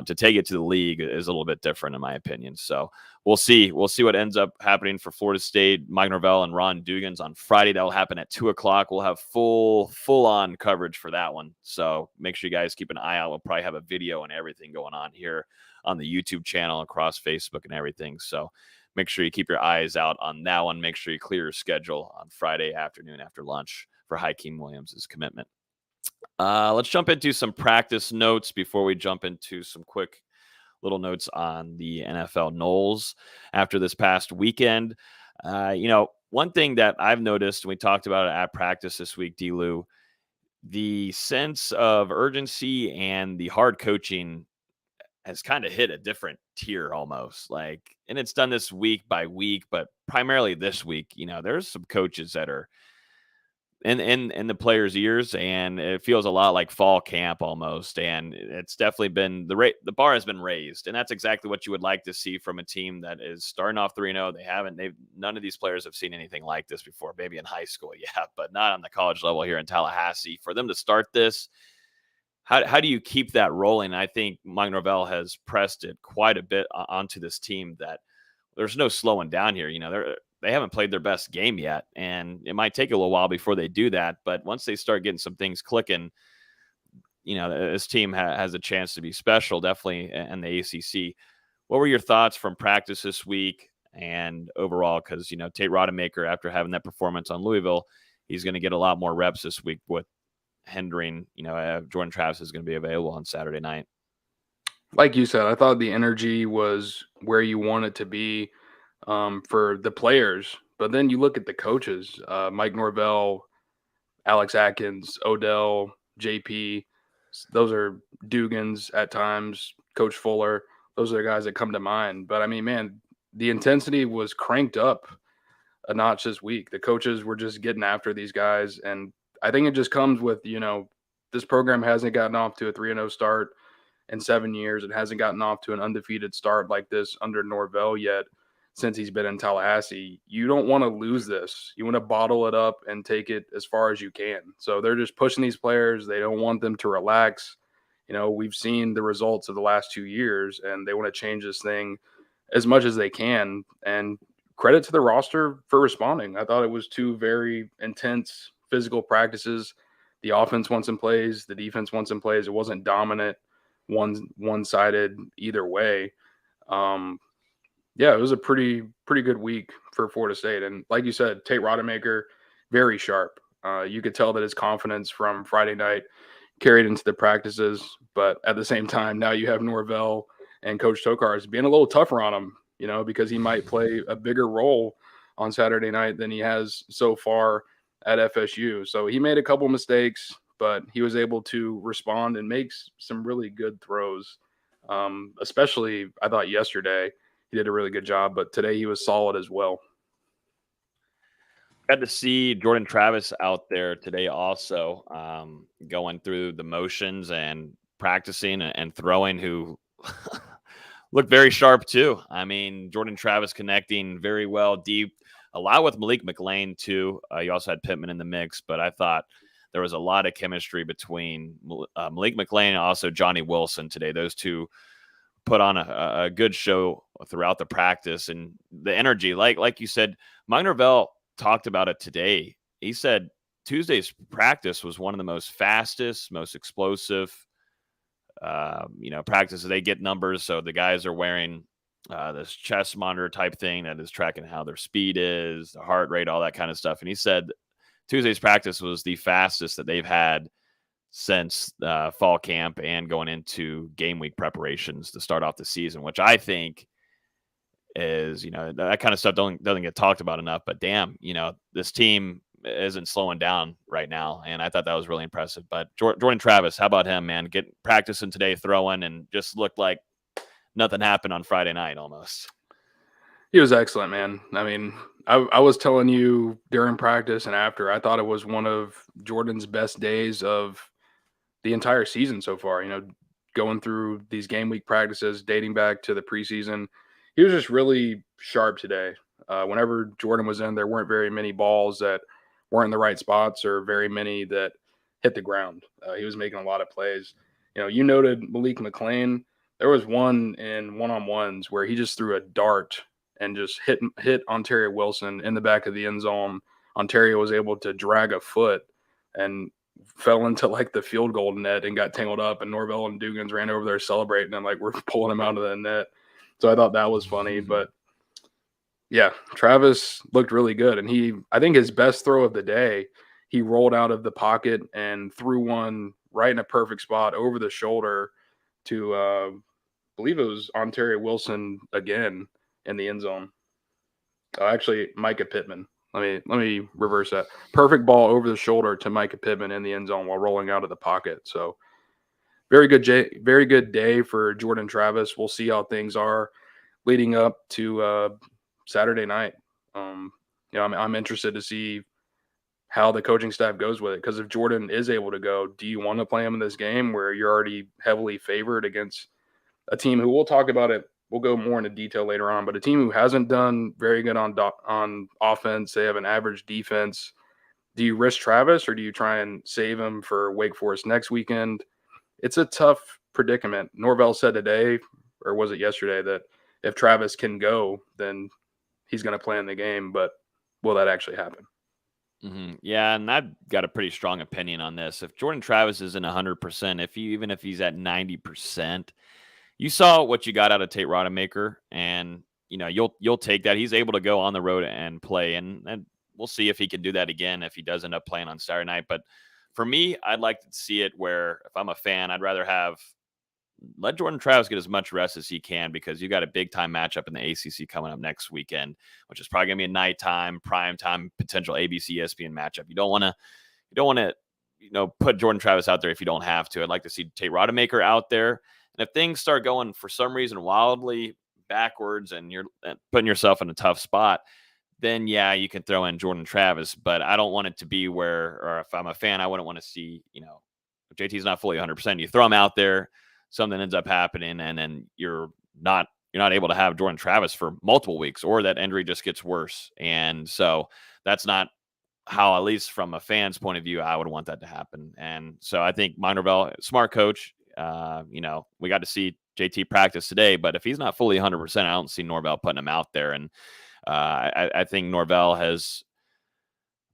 to take it to the league is a little bit different in my opinion. So we'll see what ends up happening for Florida State. Mike Norvell and Ron Dugan's on Friday. That will happen at 2:00. We'll have full on coverage for that one. So make sure you guys keep an eye out. We'll probably have a video and everything going on here on the YouTube channel, across Facebook and everything. So make sure you keep your eyes out on that one. Make sure you clear your schedule on Friday afternoon after lunch for Hakeem Williams' commitment. Let's jump into some practice notes before we jump into some quick little notes on the NFL Noles after this past weekend. One thing that I've noticed, and we talked about it at practice this week, D-Lou, the sense of urgency and the hard coaching has kind of hit a different tier almost. And it's done this week by week, but primarily this week, there's some coaches that are in the players' ears, and it feels a lot like fall camp almost. And it's definitely been the bar has been raised, and that's exactly what you would like to see from a team that is starting off 3-0. None of these players have seen anything like this before. Maybe in high school, yeah, but not on the college level here in Tallahassee. For them to start this, how do you keep that rolling? I think Mike Norvell has pressed it quite a bit onto this team that there's no slowing down here. They haven't played their best game yet, and it might take a little while before they do that. But once they start getting some things clicking, this team has a chance to be special, definitely in the ACC. What were your thoughts from practice this week and overall? Because, Tate Rodemaker, after having that performance on Louisville, he's going to get a lot more reps this week with hindering, Jordan Travis is going to be available on Saturday night. Like you said, I thought the energy was where you want it to be. For the players, but then you look at the coaches, Mike Norvell, Alex Atkins, Odell, JP, those are Dugans at times, Coach Fuller, those are the guys that come to mind. But I mean, man, the intensity was cranked up a notch this week. The coaches were just getting after these guys. And I think it just comes with, this program hasn't gotten off to a 3-0 start in 7 years. It hasn't gotten off to an undefeated start like this under Norvell yet. since he's been in Tallahassee. You don't want to lose this. You want to bottle it up and take it as far as you can. So they're just pushing these players. They don't want them to relax. We've seen the results of the last 2 years, and they want to change this thing as much as they can. And credit to the roster for responding. I thought it was 2 very intense physical practices. The offense wants some plays, the defense wants some plays. It wasn't dominant, one-sided either way. It was a pretty good week for Florida State. And like you said, Tate Rodemaker, very sharp. You could tell that his confidence from Friday night carried into the practices, but at the same time, now you have Norvell and Coach Tokarz being a little tougher on him, because he might play a bigger role on Saturday night than he has so far at FSU. So he made a couple mistakes, but he was able to respond and make some really good throws. Especially, I thought yesterday he did a really good job, but today he was solid as well. Got to see Jordan Travis out there today also, going through the motions and practicing and throwing, who looked very sharp too. I mean, Jordan Travis connecting very well deep, a lot with Malik McLean too. You also had Pittman in the mix, but I thought there was a lot of chemistry between Malik McLean and also Johnny Wilson today. Those two put on a good show throughout the practice, and the energy, like you said, Mike Norvell talked about it today. He said Tuesday's practice was one of the most fastest, most explosive, practices. They get numbers. So the guys are wearing this chest monitor type thing that is tracking how their speed is, the heart rate, all that kind of stuff. And he said Tuesday's practice was the fastest that they've had since fall camp and going into game week preparations to start off the season, which I think is, that kind of stuff doesn't get talked about enough. But damn, this team isn't slowing down right now, and I thought that was really impressive. But Jordan Travis, how about him, man? Get practicing today, throwing, and just looked like nothing happened on Friday night almost. He was excellent, man. I mean, I was telling you during practice and after, I thought it was one of Jordan's best days of the entire season so far. Going through these game week practices dating back to the preseason, he was just really sharp today. Whenever Jordan was in, there weren't very many balls that weren't in the right spots or very many that hit the ground. He was making a lot of plays. You noted Malik McLean. There was one in one-on-ones where he just threw a dart and just hit Ontario Wilson in the back of the end zone. Ontario was able to drag a foot and fell into like the field goal net and got tangled up, and Norvell and Dugans ran over there celebrating and like we're pulling him out of the net. So I thought that was funny. But yeah, Travis looked really good. And I think his best throw of the day, he rolled out of the pocket and threw one right in a perfect spot over the shoulder to, I believe it was Ontario Wilson again in the end zone. Actually, Micah Pittman. Let me reverse that. Perfect ball over the shoulder to Micah Pittman in the end zone while rolling out of the pocket. So very good day for Jordan Travis. We'll see how things are leading up to Saturday night. I'm interested to see how the coaching staff goes with it, because if Jordan is able to go, do you want to play him in this game where you're already heavily favored against a team who, we'll talk about it, we'll go more into detail later on, but a team who hasn't done very good on offense? They have an average defense. Do you risk Travis, or do you try and save him for Wake Forest next weekend? It's a tough predicament. Norvell said today, or was it yesterday, that if Travis can go, then he's going to play in the game, but will that actually happen? Mm-hmm. Yeah, and I've got a pretty strong opinion on this. If Jordan Travis isn't 100%, even if he's at 90%, you saw what you got out of Tate Rodemaker, and you'll take that. He's able to go on the road and play, and we'll see if he can do that again if he does end up playing on Saturday night. But for me, I'd like to see it where, if I'm a fan, I'd rather let Jordan Travis get as much rest as he can, because you got a big time matchup in the ACC coming up next weekend, which is probably going to be a nighttime, prime time, potential ABC ESPN matchup. You don't want to, put Jordan Travis out there if you don't have to. I'd like to see Tate Rodemaker out there. And if things start going for some reason wildly backwards and you're putting yourself in a tough spot, then yeah, you can throw in Jordan Travis. But I don't want it to be or if I'm a fan, I wouldn't want to see, if JT's not fully 100%, you throw him out there, something ends up happening, and then you're not you're not able to have Jordan Travis for multiple weeks, or that injury just gets worse. And so that's not how, at least from a fan's point of view, I would want that to happen. And so I think Mike Norvell, smart coach, we got to see JT practice today, but if he's not fully 100%, I don't see Norvell putting him out there. And I think Norvell has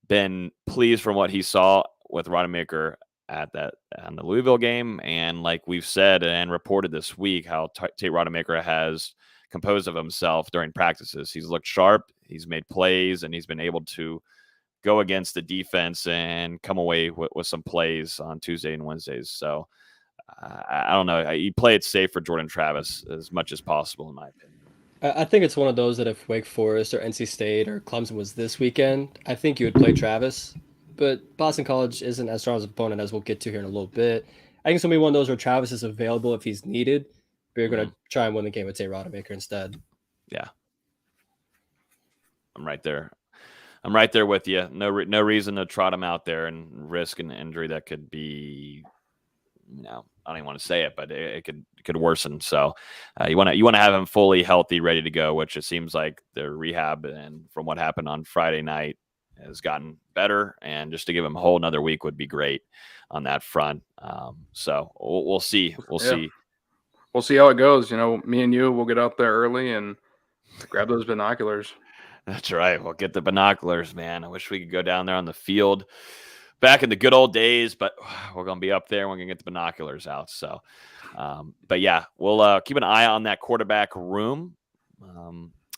been pleased from what he saw with Rodemaker on the Louisville game. And like we've said and reported this week, how Tate Rodemaker has composed of himself during practices. He's looked sharp, he's made plays, and he's been able to go against the defense and come away with some plays on Tuesday and Wednesdays. So I don't know. You play it safe for Jordan Travis as much as possible, in my opinion. I think it's one of those that if Wake Forest or NC State or Clemson was this weekend, I think you would play Travis. But Boston College isn't as strong as an opponent, as we'll get to here in a little bit. I think it's going to be one of those where Travis is available if he's needed, but you're going to try and win the game with Tate Rodemaker instead. Yeah. I'm right there. I'm right there with you. No reason to trot him out there and risk an injury that could be, I don't even want to say it, but it could worsen. So you want to have him fully healthy, ready to go, which it seems like the rehab and from what happened on Friday night has gotten better. And just to give him a whole another week would be great on that front. So we'll see. We'll see. We'll see how it goes. Me and you will get out there early and grab those binoculars. That's right. We'll get the binoculars, man. I wish we could go down there on the field back in the good old days, but we're going to be up there and we're going to get the binoculars out. So, but yeah, we'll keep an eye on that quarterback room.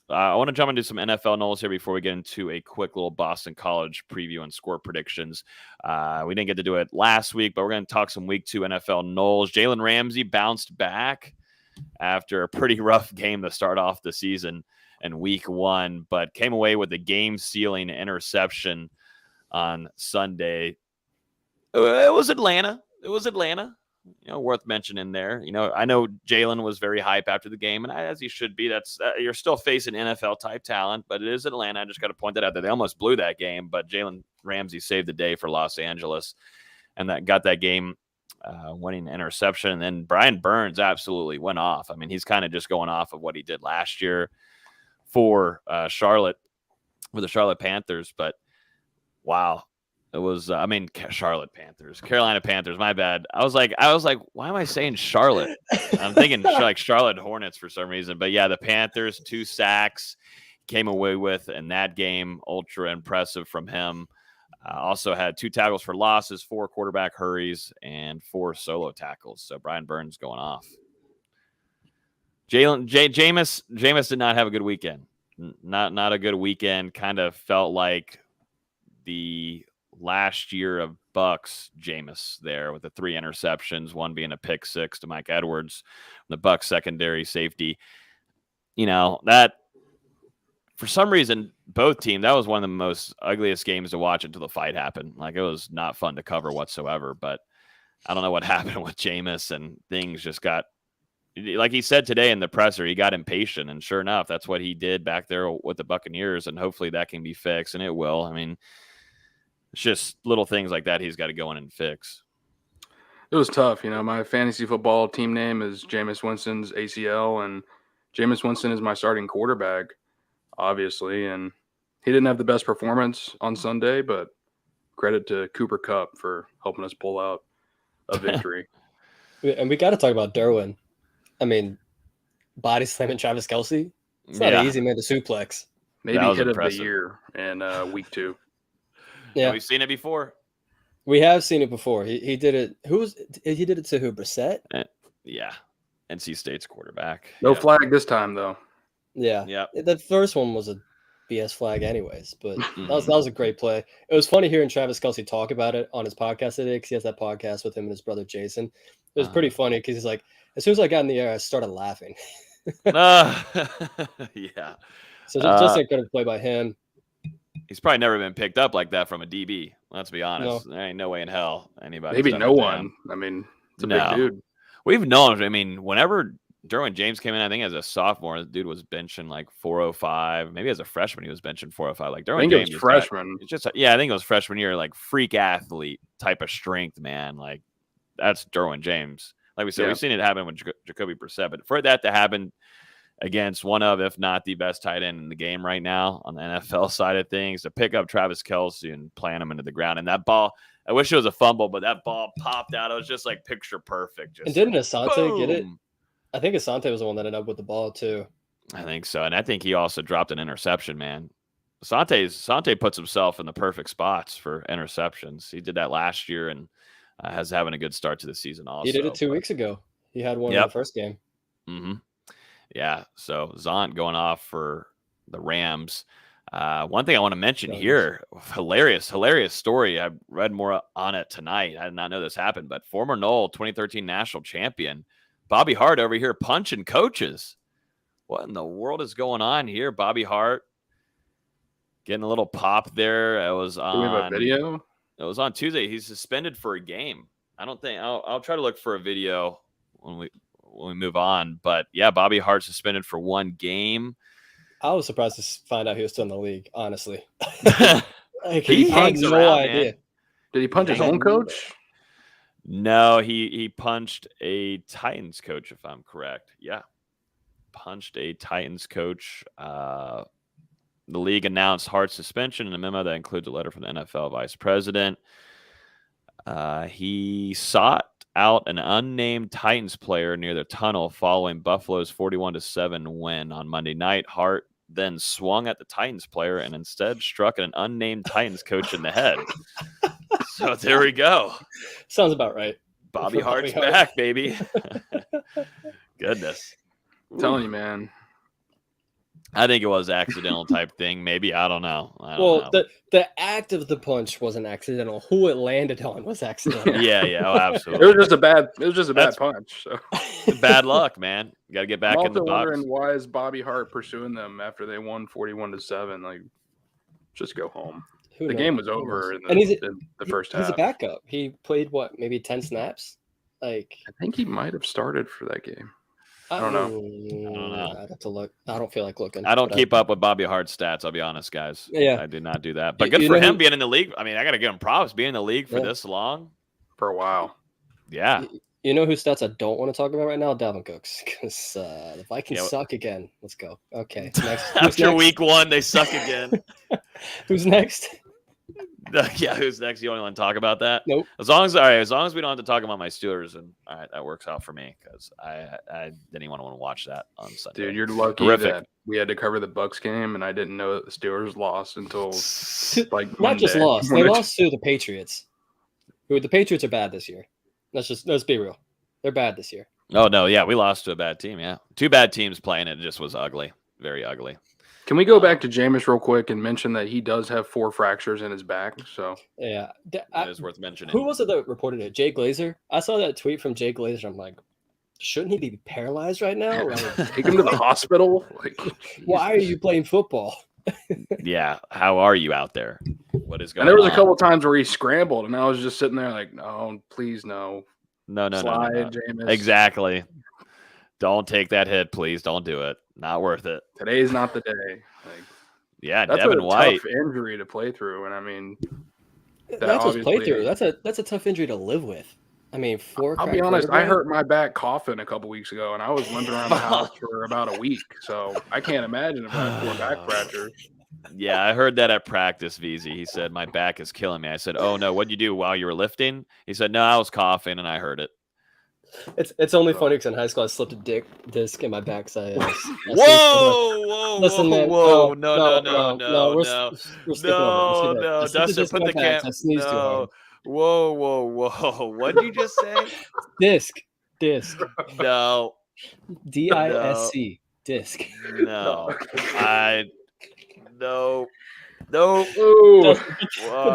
I want to jump into some NFL Knowles here before we get into a quick little Boston College preview and score predictions. We didn't get to do it last week, but we're going to talk some week 2 NFL Knowles. Jalen Ramsey bounced back after a pretty rough game to start off the season in week 1, but came away with a game-sealing interception on Sunday. It was Atlanta. Worth mentioning there. I know Jalen was very hype after the game, and as he should be. That's you're still facing NFL-type talent, but it is Atlanta. I just got to point that out that they almost blew that game, but Jalen Ramsey saved the day for Los Angeles, and that got that game winning interception. And then Brian Burns absolutely went off. I mean, he's kind of just going off of what he did last year for Charlotte, for the Charlotte Panthers. But wow, it was Charlotte Panthers, Carolina Panthers, my bad. I was like, why am I saying Charlotte? I'm thinking like Charlotte Hornets for some reason. But yeah, the Panthers, 2 sacks came away with in that game. Ultra impressive from him. Also had 2 tackles for losses, 4 quarterback hurries, and 4 solo tackles. So Brian Burns going off. Jameis did not have a good weekend. Not a good weekend. Kind of felt like the last year of Bucks Jameis there with the 3 interceptions, 1 being a pick 6 to Mike Edwards, the Bucks secondary safety. That for some reason, both teams, that was one of the most ugliest games to watch until the fight happened. Like, it was not fun to cover whatsoever, but I don't know what happened with Jameis, and things just got, like he said today in the presser, he got impatient, and sure enough, that's what he did back there with the Buccaneers, and hopefully that can be fixed, and it will. I mean, it's just little things like that he's got to go in and fix. It was tough. My fantasy football team name is Jameis Winston's ACL, and Jameis Winston is my starting quarterback, obviously, and he didn't have the best performance on Sunday, but credit to Cooper Kupp for helping us pull out a victory. And we got to talk about Derwin. I mean, body slamming Travis Kelce. It's not an easy man to suplex. Maybe hit of the year in week 2. Yeah, we've seen it before. We have seen it before. He did it. He did it to who? Brissett? Yeah, NC State's quarterback. No flag this time though. Yeah. The first one was a BS flag, anyways. But that was a great play. It was funny hearing Travis Kelce talk about it on his podcast today, because he has that podcast with him and his brother Jason. It was pretty funny because he's like, as soon as I got in the air, I started laughing. Yeah. So just a good play by him. He's probably never been picked up like that from a DB. Let's be honest. No. There ain't no way in hell anybody. Maybe no one. I mean, it's a big dude. We've known. I mean, whenever Derwin James came in, I think as a sophomore, the dude was benching like 405. Maybe as a freshman, he was benching 405. Like Derwin James, it was freshman. I think it was freshman year. Like freak athlete type of strength, man. Like that's Derwin James. Like we said, we've seen it happen with Jacoby Brissett, but for that to happen against one of, if not the best tight end in the game right now on the NFL side of things, to pick up Travis Kelce and plant him into the ground. And that ball, I wish it was a fumble, but that ball popped out. It was just like picture perfect. Just and didn't Asante get it? boom. I think Asante was the one that ended up with the ball too. I think so. And I think he also dropped an interception, man. Asante puts himself in the perfect spots for interceptions. He did that last year and has having a good start to the season also. He did it 2 weeks ago. He had one in the first game. Mm-hmm. Yeah, so Zont going off for the Rams. One thing I want to mention here, hilarious story. I read more on it tonight. I did not know this happened, but former Nole 2013 national champion Bobby Hart over here punching coaches. What in the world is going on here? Bobby Hart getting a little pop there. It was on. Do we have a video? It was on Tuesday. He's suspended for a game. I don't think I'll try to look for a video when we move on. But yeah, Bobby Hart suspended for one game. I was surprised to find out he was still in the league, honestly. He he had hangs no around, idea. man. Did he punch his own coach? No, he punched a Titans coach, if I'm correct. Yeah. Punched a Titans coach. The league announced Hart's suspension in a memo that includes a letter from the NFL vice president. He sought out an unnamed Titans player near the tunnel following Buffalo's 41-7 win on Monday night. Hart then swung at the Titans player and instead struck an unnamed Titans coach in the head. So there we go. Sounds about right. Bobby Hart's back, baby. Goodness. I'm telling you, man. I think it was accidental type thing. Maybe. I don't know. The act of the punch wasn't accidental. Who it landed on was accidental. Yeah. Oh, absolutely. It was just a bad punch. So bad luck, man. You got to get back in the box. Wondering why is Bobby Hart pursuing them after they won 41-7? Like, just go home. The game was over in the first half. He's a backup. He played maybe 10 snaps? Like, I think he might have started for that game. I don't know. I'd have to look. I don't feel like looking. I don't keep up with Bobby Hart's stats. I'll be honest, guys. Yeah. I did not do that. But good for him being in the league. I mean, I got to give him props. Being in the league for this long. For a while. Yeah. You know whose stats I don't want to talk about right now? Dalvin Cook's. Because the Vikings suck again. Let's go. Okay. Next. After week 1, they suck again. Who's next? Yeah, who's next? You don't want to talk about that? Nope. As long as we don't have to talk about my Steelers, and all right, that works out for me because I didn't even want to watch that on Sunday. Dude, you're lucky that we had to cover the Bucs game, and I didn't know that the Steelers lost until like not Monday. Just lost. They lost to the Patriots. The Patriots are bad this year. Let's be real. They're bad this year. Oh no, yeah, we lost to a bad team. Yeah, 2 bad teams playing. It just was ugly, very ugly. Can we go back to Jameis real quick and mention that he does have 4 fractures in his back? So yeah, that is worth mentioning. Who was it that reported it? Jay Glazer. I saw that tweet from Jay Glazer. I'm like, shouldn't he be paralyzed right now? Like, take him to the hospital. Like, why are you playing football? Yeah, how are you out there? What is going on? And there was a couple times where he scrambled, and I was just sitting there like, no, please, no. No. Jameis. Exactly. Don't take that hit, please. Don't do it. Not worth it. Today's not the day. Like, yeah, that's Devin a White. tough injury to play through, and I mean, that's what's play through. That's a tough injury to live with. I mean, I'll be honest. I hurt my back coughing a couple weeks ago, and I was limping around the house for about a week. So I can't imagine if I had 4 back fractures. Yeah, I heard that at practice, VZ. He said, my back is killing me. I said, oh, no, what'd you do while you were lifting? He said, no, I was coughing, and I heard it. It's only funny because in high school I slipped a disc in my backside. Whoa! Listen, man. No. We're skipping over. No. Dustin, put the camera. Whoa! What did you just say? Disc. No. DISC. Disc. No. No. Put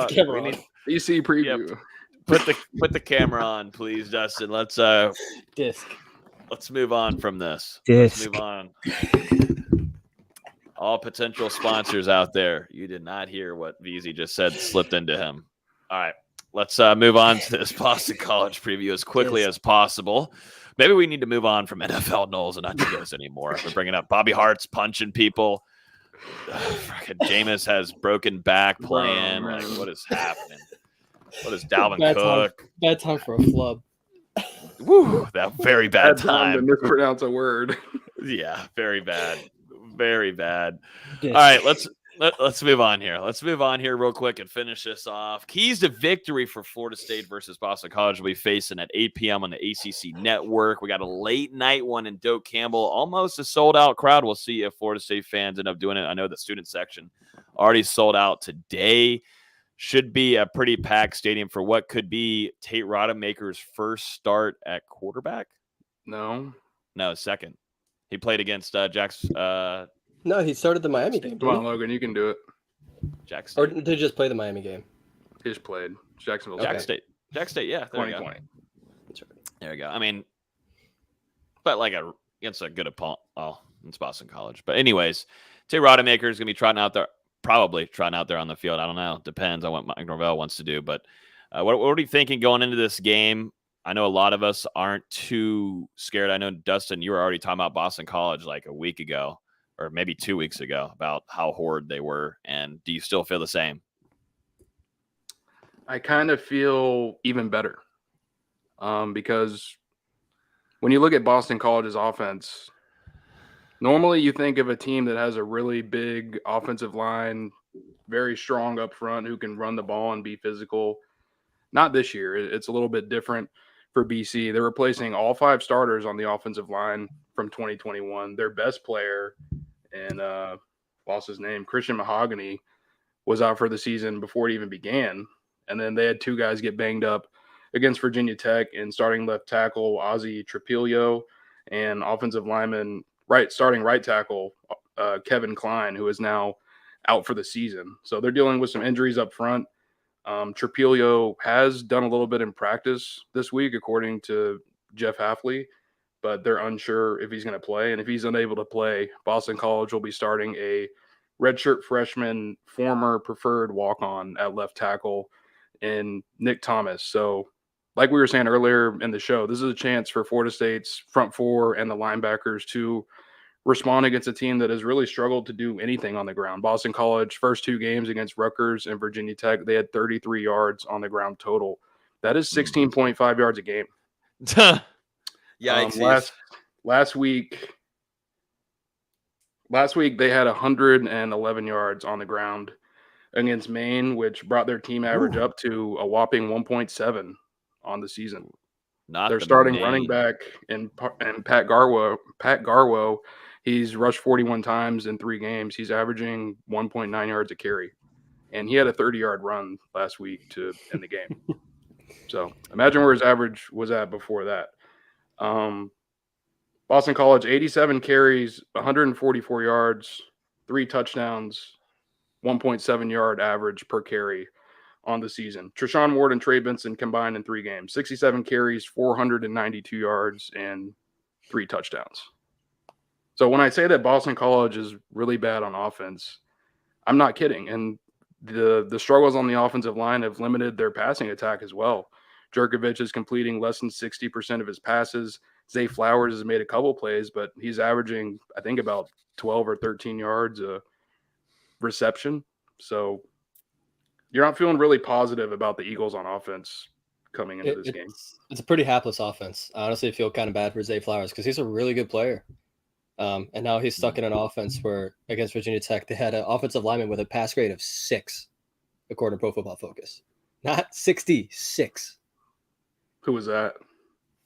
the camera on. BC preview. Yep. Put the camera on, please, Dustin. Let's disc. Let's move on from this. Disc. Let's move on. All potential sponsors out there, you did not hear what VZ just said slipped into him. All right, let's move on to this Boston College preview as quickly as possible. Maybe we need to move on from NFL Knowles and not do this anymore. We're bringing up Bobby Hart's punching people. Jameis has broken back playing. Like, what is happening? What is Dalvin Cook? Bad time for a flub. Woo, that very bad time to time. mispronounce a word. Yeah, very bad. Very bad. Yes. All right, let's move on here. Let's move on here real quick and finish this off. Keys to victory for Florida State versus Boston College will be facing at 8 p.m. on the ACC Network. We got a late night one in Doak Campbell, almost a sold-out crowd. We'll see if Florida State fans end up doing it. I know the student section already sold out today. Should be a pretty packed stadium for what could be Tate Rodemaker's first start at quarterback. No, Second. He played against Jack's. No, he started the Miami game. Come on, Logan, you can do it. Jack Or State. did he just play the Miami game? He just played Jacksonville. Jack State. State. Jack State. Yeah, there you go. 2020. That's right. There you go. I mean, but like against a good opponent. Oh, it's Boston College. But anyways, Tate Rodemaker is going to be trotting out there, probably trotting out there on the field. I don't know. Depends on what Mike Norvell wants to do. But what are you thinking going into this game? I know a lot of us aren't too scared. I know, Dustin, you were already talking about Boston College like a week ago or maybe 2 weeks ago about how horrid they were. And do you still feel the same? I kind of feel even better because when you look at Boston College's offense, normally you think of a team that has a really big offensive line, very strong up front, who can run the ball and be physical. Not this year. It's a little bit different for BC. They're replacing all 5 starters on the offensive line from 2021. Their best player, and lost his name, Christian Mahogany, was out for the season before it even began. And then they had 2 guys get banged up against Virginia Tech, and starting left tackle Ozzie Trapilio and offensive lineman starting right tackle Kevin Klein, who is now out for the season. So they're dealing with some injuries up front. Trapilio has done a little bit in practice this week, according to Jeff Hafley, but they're unsure if he's going to play. And if he's unable to play, Boston College will be starting a redshirt freshman, former preferred walk-on at left tackle in Nick Thomas. So like we were saying earlier in the show, this is a chance for Florida State's front 4 and the linebackers to respond against a team that has really struggled to do anything on the ground. Boston College, first 2 games against Rutgers and Virginia Tech, they had 33 yards on the ground total. That is 16.5 yards a game. Yikes. Last week they had 111 yards on the ground against Maine, which brought their team average up to a whopping 1.7 on the season. They're starting running back and Pat Garwo. He's rushed 41 times in 3 games. He's averaging 1.9 yards a carry. And he had a 30-yard run last week to end the game. So imagine where his average was at before that. Boston College, 87 carries, 144 yards, 3 touchdowns, 1.7 yard average per carry on the season. Treshaun Ward and Trey Benson combined in 3 games, 67 carries, 492 yards, and 3 touchdowns. So when I say that Boston College is really bad on offense, I'm not kidding. And the struggles on the offensive line have limited their passing attack as well. Jerkovich is completing less than 60% of his passes. Zay Flowers has made a couple plays, but he's averaging, I think, about 12 or 13 yards a reception. So you're not feeling really positive about the Eagles on offense coming into this game. It's a pretty hapless offense. I honestly feel kind of bad for Zay Flowers because he's a really good player. And now he's stuck in an offense where against Virginia Tech, they had an offensive lineman with a pass grade of 6, according to Pro Football Focus. Not 66. Who was that?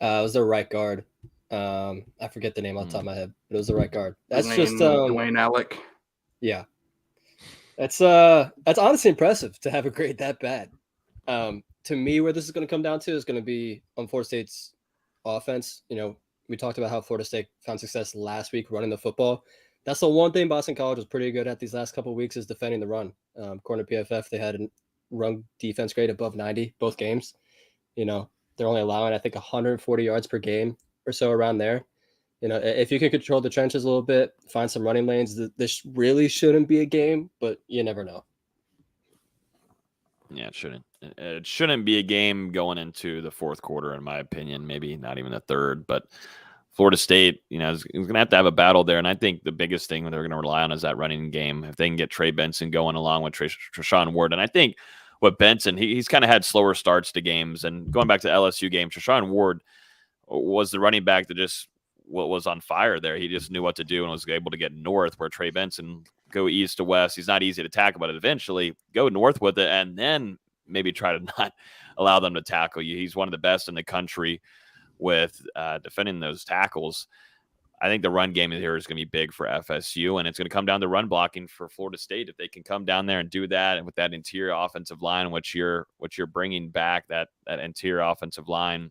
It was their right guard. I forget the name off the top of my head, but it was the right guard. That's Dwayne Alec. Yeah. That's honestly impressive to have a grade that bad. To me, where this is going to come down to is going to be on Florida State's offense. You know, we talked about how Florida State found success last week running the football. That's the one thing Boston College was pretty good at these last couple of weeks is defending the run. According to PFF, they had a run defense grade above 90 both games. You know, they're only allowing, I think, 140 yards per game or so around there. You know, if you can control the trenches a little bit, find some running lanes, this really shouldn't be a game, but you never know. Yeah, it shouldn't. It shouldn't be a game going into the 4th quarter, in my opinion. Maybe not even the 3rd, but Florida State, you know, is going to have a battle there. And I think the biggest thing they're going to rely on is that running game. If they can get Trey Benson going along with Treshaun Ward. And I think with Benson, he's kind of had slower starts to games. And going back to the LSU game, Treshaun Ward was the running back that just was on fire there. He just knew what to do and was able to get north, where Trey Benson go east to west. He's not easy to tackle, but eventually go north with it and then maybe try to not allow them to tackle you. He's one of the best in the country with defending those tackles. I think the run game here is going to be big for FSU, and it's going to come down to run blocking for Florida State. If they can come down there and do that, and with that interior offensive line, which you're bringing back, that interior offensive line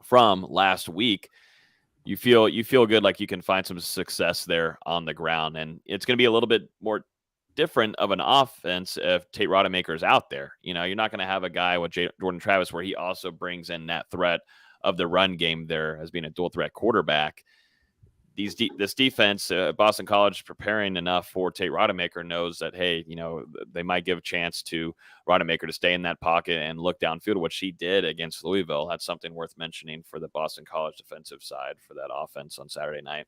from last week, you feel good, like you can find some success there on the ground. And it's going to be a little bit more different of an offense if Tate Rodemaker is out there. You're not going to have a guy with Jordan Travis where he also brings in that threat of the run game there as being a dual threat quarterback. This defense, Boston College, preparing enough for Tate Rodemaker, knows that, hey, they might give a chance to Rodemaker to stay in that pocket and look downfield, which he did against Louisville. That's something worth mentioning for the Boston College defensive side for that offense on Saturday night.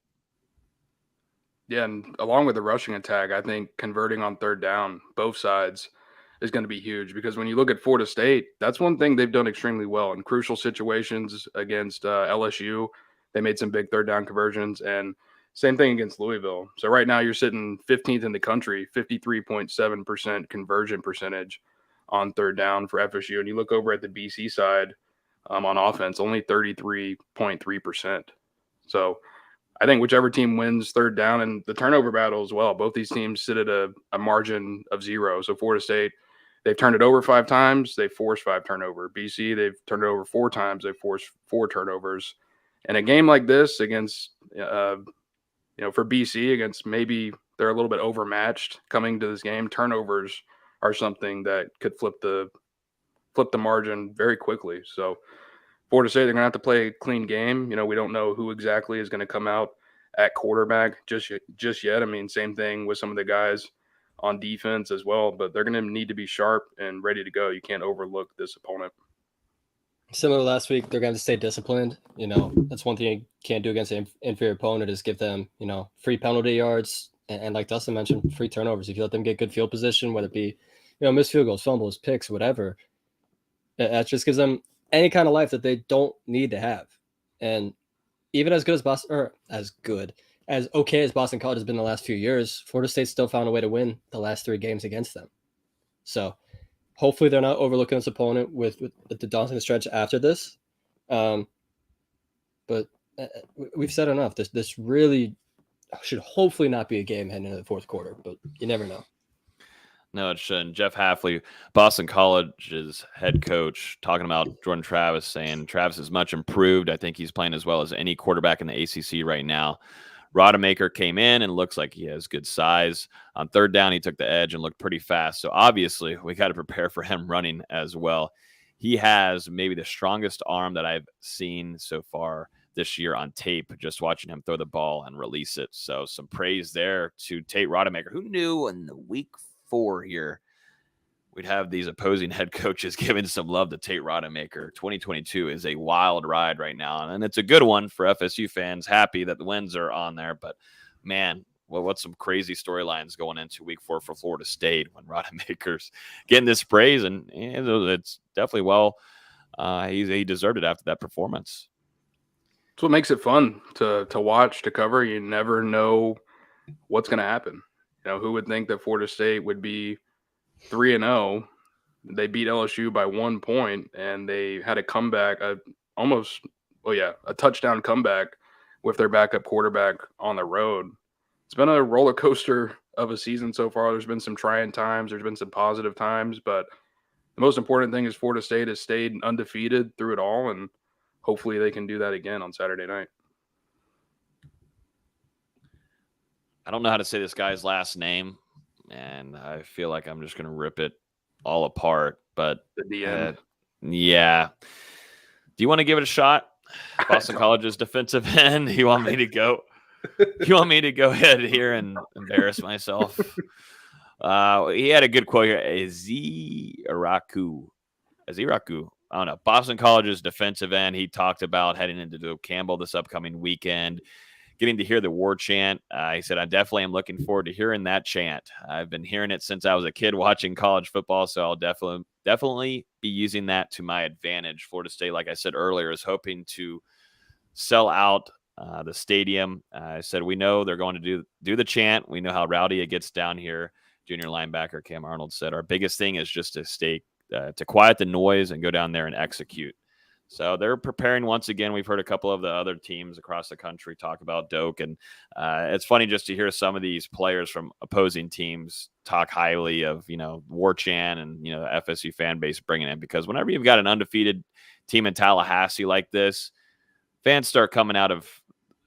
Yeah, and along with the rushing attack, I think converting on third down, both sides, is going to be huge, because when you look at Florida State, that's one thing they've done extremely well in crucial situations against LSU. They made some big third down conversions, and same thing against Louisville. So right now you're sitting 15th in the country, 53.7% conversion percentage on third down for FSU. And you look over at the BC side on offense, only 33.3%. So I think whichever team wins third down, and the turnover battle as well, both these teams sit at a margin of 0. So Florida State, they've turned it over 5 times. They've forced 5 turnovers. BC, they've turned it over 4 times. They've forced 4 turnovers. And a game like this against, for BC, against maybe they're a little bit overmatched coming to this game, turnovers are something that could flip the margin very quickly. So Florida State, they're going to have to play a clean game. We don't know who exactly is going to come out at quarterback just yet. I mean, same thing with some of the guys on defense as well, but they're going to need to be sharp and ready to go. You can't overlook this opponent. Similar to last week, they're going to stay disciplined. That's one thing you can't do against an inferior opponent, is give them, free penalty yards. And like Dustin mentioned, free turnovers. If you let them get good field position, whether it be, missed field goals, fumbles, picks, whatever, that just gives them any kind of life that they don't need to have. And even as okay as Boston College has been the last few years, Florida State still found a way to win the last 3 games against them. So hopefully they're not overlooking this opponent with the daunting stretch after this. But we've said enough. This really should hopefully not be a game heading into the fourth quarter, but you never know. No, it shouldn't. Jeff Hafley, Boston College's head coach, talking about Jordan Travis, saying Travis is much improved. I think he's playing as well as any quarterback in the ACC right now. Rodemaker came in and looks like he has good size. On third down, he took the edge and looked pretty fast. So obviously, we got to prepare for him running as well. He has maybe the strongest arm that I've seen so far this year on tape, just watching him throw the ball and release it. So some praise there to Tate Rodemaker. Who knew in the week 4 here we'd have these opposing head coaches giving some love to Tate Rodemaker? 2022 is a wild ride right now, and it's a good one for FSU fans. Happy that the wins are on there, but man, what's some crazy storylines going into week 4 for Florida State when Rodemaker's getting this praise, and it's definitely he deserved it after that performance. That's what makes it fun to watch, to cover. You never know what's going to happen. Who would think that Florida State would be 3-0? They beat LSU by 1 point, and they had a comeback, a touchdown comeback with their backup quarterback on the road. It's been a roller coaster of a season so far. There's been some trying times. There's been some positive times, but the most important thing is Florida State has stayed undefeated through it all, and hopefully they can do that again on Saturday night. I don't know how to say this guy's last name, and I feel like I'm just going to rip it all apart. But yeah. Do you want to give it a shot? Boston College's defensive end. You want me to go? You want me to go ahead here and embarrass myself? He had a good quote here. Aziraku. I don't know. Boston College's defensive end. He talked about heading into Campbell this upcoming weekend, getting to hear the war chant. He said, I definitely am looking forward to hearing that chant. I've been hearing it since I was a kid watching college football, so I'll definitely be using that to my advantage. Florida State, like I said earlier, is hoping to sell out the stadium. I said, we know they're going to do the chant. We know how rowdy it gets down here. Junior linebacker Cam Arnold said, our biggest thing is just to quiet the noise and go down there and execute. So they're preparing once again. We've heard a couple of the other teams across the country talk about Doak, and it's funny just to hear some of these players from opposing teams talk highly of, War Chant and, the FSU fan base bringing in, because whenever you've got an undefeated team in Tallahassee like this, fans start coming out of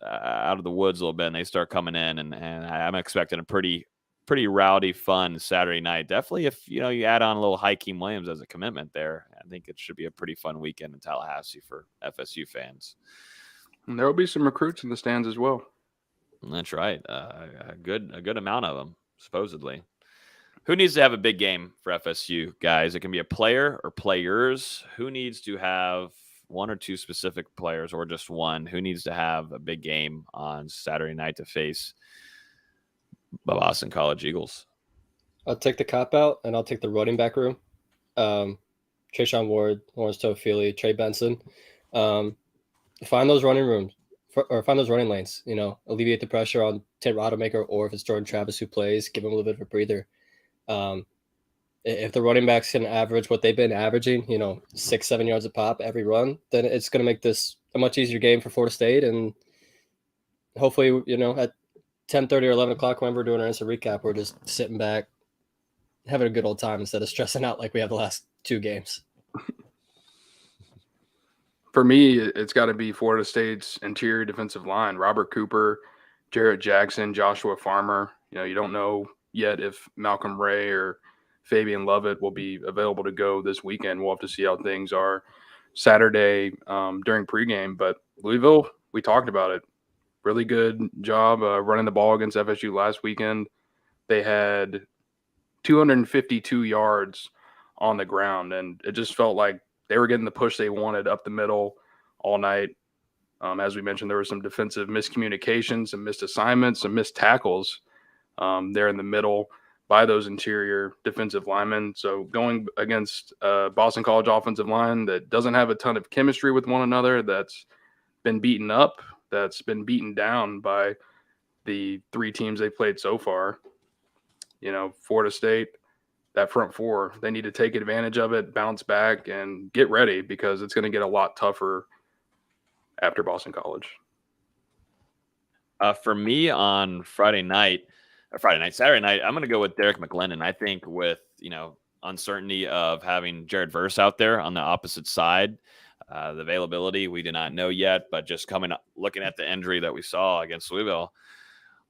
the woods a little bit, and they start coming in, and I'm expecting a pretty rowdy, fun Saturday night. Definitely if, you add on a little Hakeem Williams as a commitment there, I think it should be a pretty fun weekend in Tallahassee for FSU fans. And there will be some recruits in the stands as well. That's right. A good amount of them, supposedly. Who needs to have a big game for FSU, guys? It can be a player or players. Who needs to have one or two specific players, or just one? Who needs to have a big game on Saturday night to face the Boston College Eagles? I'll take the cop out, and I'll take the running back room. Trayshawn Ward, Lawrence Toafili, Trey Benson. Find those running rooms, or find those running lanes. Alleviate the pressure on Ted Rodemaker, or if it's Jordan Travis who plays, give him a little bit of a breather. If the running backs can average what they've been averaging, 6-7 yards a pop every run, then it's going to make this a much easier game for Florida State. And hopefully, at 10:30 or 11 o'clock, when we're doing our instant recap, we're just sitting back, having a good old time instead of stressing out like we have the last two games. For me, it's got to be Florida State's interior defensive line: Robert Cooper, Jarrett Jackson, Joshua Farmer. You don't know yet if Malcolm Ray or Fabian Lovett will be available to go this weekend. We'll have to see how things are Saturday during pregame. But Louisville, we talked about it. Really good job running the ball against FSU last weekend. They had 252 yards on the ground, and it just felt like they were getting the push they wanted up the middle all night. As we mentioned, there was some defensive miscommunication, some missed assignments, some missed tackles there in the middle by those interior defensive linemen. So going against Boston College offensive line that doesn't have a ton of chemistry with one another, that's been beaten up, that's been beaten down by the three teams they played so far. Florida State, that front four, they need to take advantage of it, bounce back, and get ready, because it's going to get a lot tougher after Boston College. For me on Saturday night, I'm going to go with Derek McLendon. I think with, uncertainty of having Jared Verse out there on the opposite side, the availability, we do not know yet, but just looking at the injury that we saw against Louisville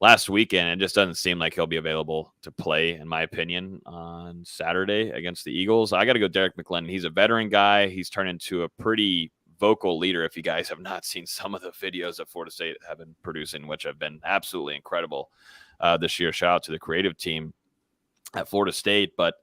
last weekend, it just doesn't seem like he'll be available to play, in my opinion, on Saturday against the Eagles. I got to go Derek McLendon. He's a veteran guy. He's turned into a pretty vocal leader. If you guys have not seen some of the videos that Florida State have been producing, which have been absolutely incredible this year. Shout out to the creative team at Florida State. But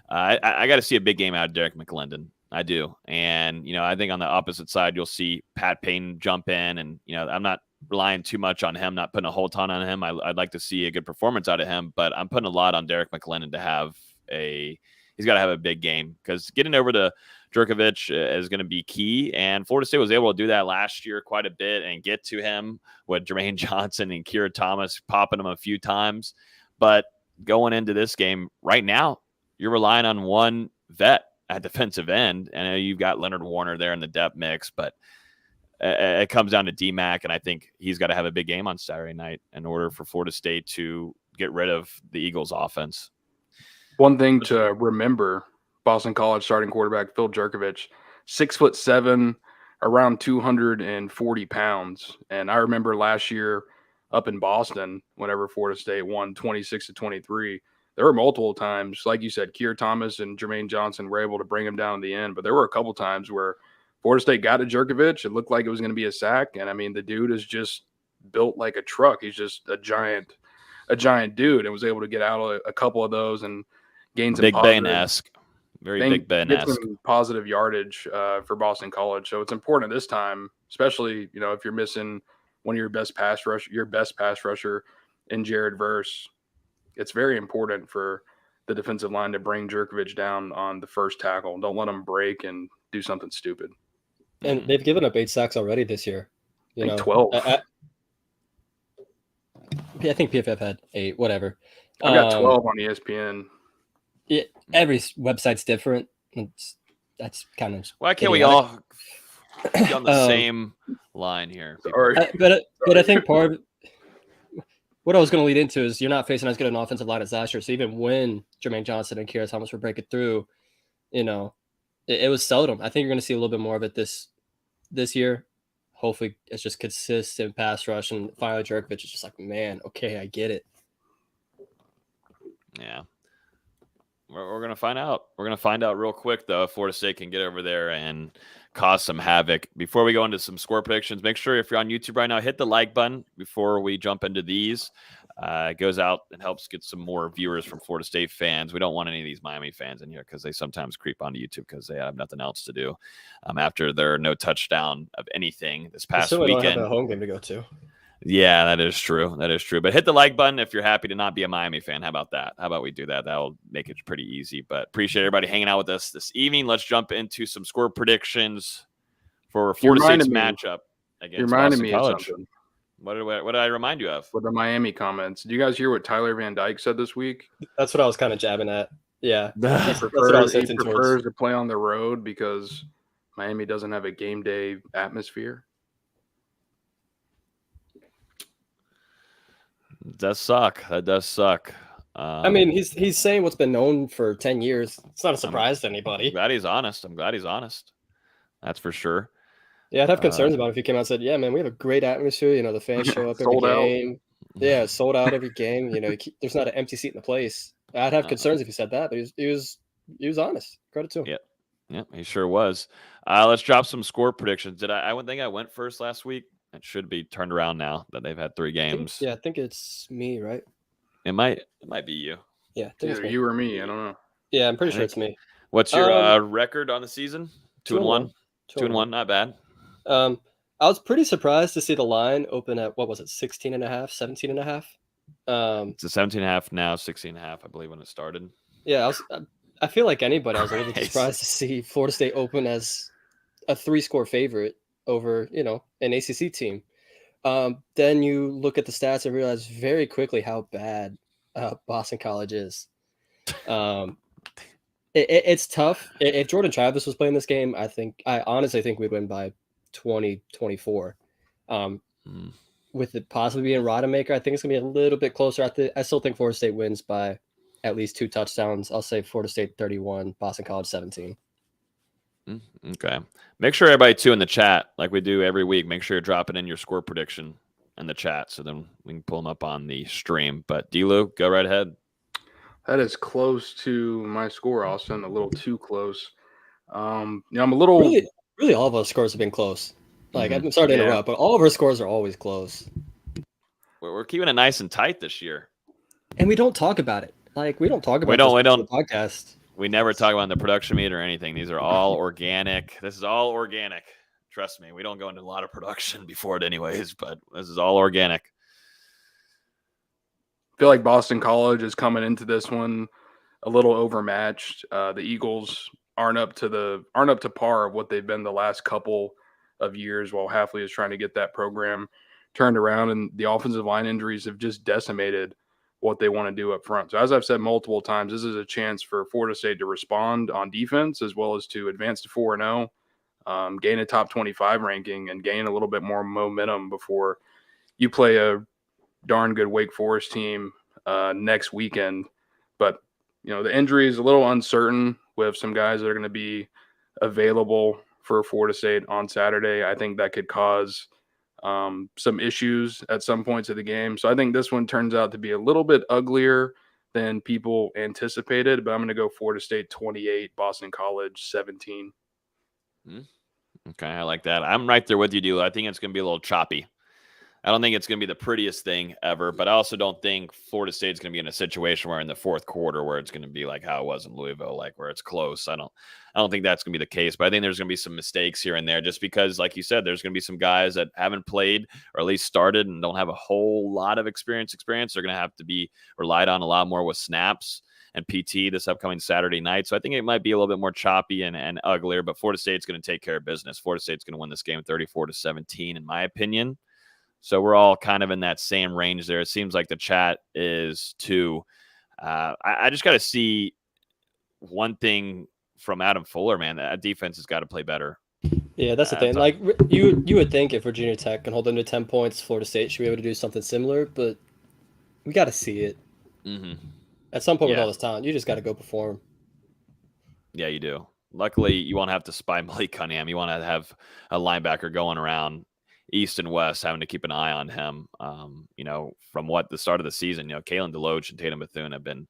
I got to see a big game out of Derek McLendon. I do. And, I think on the opposite side, you'll see Pat Payne jump in. And, I'm not relying too much on him, not putting a whole ton on him. I'd like to see a good performance out of him, but I'm putting a lot on Derek McLendon to have he's got to have a big game, because getting over to Jurkovich is going to be key. And Florida State was able to do that last year quite a bit and get to him with Jermaine Johnson and Keira Thomas popping him a few times. But going into this game right now, you're relying on one vet at defensive end. And I know you've got Leonard Warner there in the depth mix, but it comes down to D-Mac, and I think he's got to have a big game on Saturday night in order for Florida State to get rid of the Eagles' offense. One thing to remember, Boston College starting quarterback Phil Jurkovich, 6'7", around 240 pounds. And I remember last year up in Boston, whenever Florida State won 26-23, there were multiple times, like you said, Keira Thomas and Jermaine Johnson were able to bring him down in the end. But there were a couple times where Florida State got to Jurkovich. It looked like it was going to be a sack. And, I mean, the dude is just built like a truck. He's just a giant dude, and was able to get out of a couple of those and gain some Big Ben-esque. Very Big Ben-esque. Positive yardage for Boston College. So it's important this time, especially, if you're missing one of your best pass rusher in Jared Verse. It's very important for the defensive line to bring Jurkovich down on the first tackle. Don't let him break and do something stupid. And they've given up 8 sacks already this year. You I know, think 12. I think PFF had 8, whatever. I've got 12 on ESPN. Every website's different. That's kind of Why can't we idiotic. all be on the same line here? Sorry. But I think part of what I was going to lead into is you're not facing as good an offensive line as last year. So even when Jermaine Johnson and Kira Thomas were breaking through, you know, it was seldom. I think you're going to see a little bit more of it this year. Hopefully, it's just consistent pass rush, and finally Jerkovich is just like, man, okay, I get it. Yeah. We're going to find out. We're going to find out real quick, though, if Florida State can get over there and cause some havoc. Before we go into some score predictions, make sure if you're on YouTube right now, hit the like button before we jump into these. It goes out and helps get some more viewers from Florida State fans. We don't want any of these Miami fans in here because they sometimes creep onto YouTube because they have nothing else to do after their no touchdown of anything this past weekend. Don't have a home game to go to. Yeah, that is true. That is true. But hit the like button if you're happy to not be a Miami fan. How about that? How about we do that? That'll make it pretty easy. But appreciate everybody hanging out with us this evening. Let's jump into some score predictions for Florida State's matchup against Boston College. What did I remind you of? With the Miami comments. Did you guys hear what Tyler Van Dyke said this week? That's what I was kind of jabbing at. Yeah. He prefers to play on the road because Miami doesn't have a game day atmosphere. It does suck. That does suck. I mean, he's saying what's been known for 10 years. It's not a surprise to anybody. I'm glad he's honest. That's for sure. Yeah, I'd have concerns about it if he came out and said, yeah, man, we have a great atmosphere. You know, the fans show up every game. Yeah, sold out every game. You know, there's not an empty seat in the place. I'd have concerns if he said that, but he was honest. Credit to him. Yeah, he sure was. Let's drop some score predictions. I wouldn't think I went first last week. It should be turned around now that they've had 3 games. I think it's me, right? It might be you. Yeah, I think it's me. You or me. I don't know. Yeah, I'm pretty sure it's me. What's your record on the season? 2-1. 2-1, not bad. I was pretty surprised to see the line open at, what was it, 16.5, 17.5? It's a 17.5 now, 16.5, I believe, when it started. Yeah, I feel like anybody. I was a little bit surprised to see Florida State open as a 3-score favorite over, you know, an ACC team. Then you look at the stats and realize very quickly how bad Boston College is. It's tough. If Jordan Travis was playing this game, I honestly think we'd win by 20-24. With it possibly being Rodemaker, I think it's gonna be a little bit closer. I still think Florida State wins by at least 2 touchdowns. I'll say Florida State 31, Boston College 17. Okay. Make sure everybody too in the chat, like we do every week, make sure you're dropping in your score prediction in the chat so then we can pull them up on the stream. But D-Lou, go right ahead. That is close to my score, Austin. A little too close. I'm a little really all of our scores have been close. Like I'm sorry to interrupt, but all of our scores are always close. We're keeping it nice and tight this year. And we don't talk about it. Like we don't talk about we don't the podcast. We never talk about the production meter or anything. These are all organic. This is all organic. Trust me, we don't go into a lot of production before it anyways, but this is all organic. I feel like Boston College is coming into this one a little overmatched. The Eagles aren't up to par of what they've been the last couple of years while Hafley is trying to get that program turned around, and the offensive line injuries have just decimated what they want to do up front. So as I've said multiple times, this is a chance for Florida State to respond on defense as well as to advance to 4-0, gain a top 25 ranking, and gain a little bit more momentum before you play a darn good Wake Forest team next weekend. But, you know, the injury is a little uncertain with some guys that are going to be available for Florida State on Saturday. I think that could cause some issues at some points of the game. So I think this one turns out to be a little bit uglier than people anticipated, but I'm going to go Florida State 28, Boston College 17. Okay, I like that. I'm right there with you, Dilo. I think it's going to be a little choppy. I don't think it's going to be the prettiest thing ever, but I also don't think Florida State's going to be in a situation where in the fourth quarter where it's going to be like how it was in Louisville, like where it's close. I don't think that's going to be the case, but I think there's going to be some mistakes here and there just because, like you said, there's going to be some guys that haven't played or at least started and don't have a whole lot of experience. They're going to have to be relied on a lot more with snaps. and PT this upcoming Saturday night. So I think it might be a little bit more choppy and uglier, but Florida State's going to take care of business. Florida State's going to win this game 34-17, in my opinion. So we're all kind of in that same range there. It seems like the chat is too. I just got to see one thing from Adam Fuller, man. That defense has got to play better. Yeah, that's the thing. Like you would think if Virginia Tech can hold them to 10 points, Florida State should be able to do something similar, but we got to see it. Mm-hmm. At some point with all this talent, you just got to go perform. Yeah, you do. Luckily, you won't have to spy Malik Cunningham. You want to have a linebacker going around east and west, having to keep an eye on him. From what the start of the season, Kalen DeLoach and Tatum Bethune have been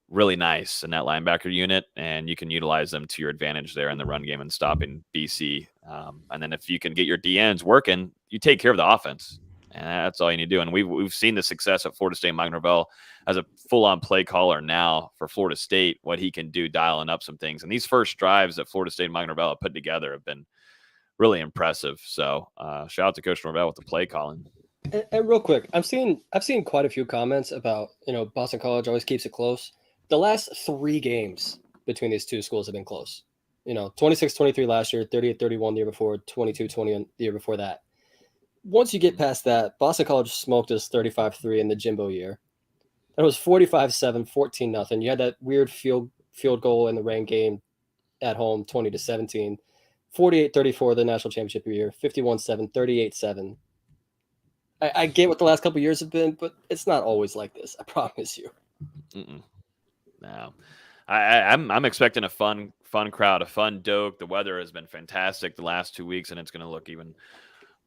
really nice in that linebacker unit, and you can utilize them to your advantage there in the run game and stopping BC. And then if you can get your DNs working, you take care of the offense, and that's all you need to do. And we've seen the success at Florida State. Mike Norvell as a full-on play caller now for Florida State, what he can do dialing up some things. And these first drives that Florida State and Mike Norvell have put together have been really impressive. So shout out to Coach Norvell with the play calling. And real quick, I've seen quite a fefew comments about, Boston College always keeps it close. The last 3 games between these two schools have been close. 26-23 last year, 38-31 the year before, 22-20 the year before that. Once you get past that, Boston College smoked us 35-3 in the Jimbo year. That was 45-7, 14-0. You had that weird field goal in the rain game at home, 20-17. 48-34 the national championship year, 51-7, 38-7. I get what the last couple of years have been, but it's not always like this. I promise you. No, I'm expecting a fun crowd, a fun Doak. The weather has been fantastic the last 2 weeks, and it's going to look even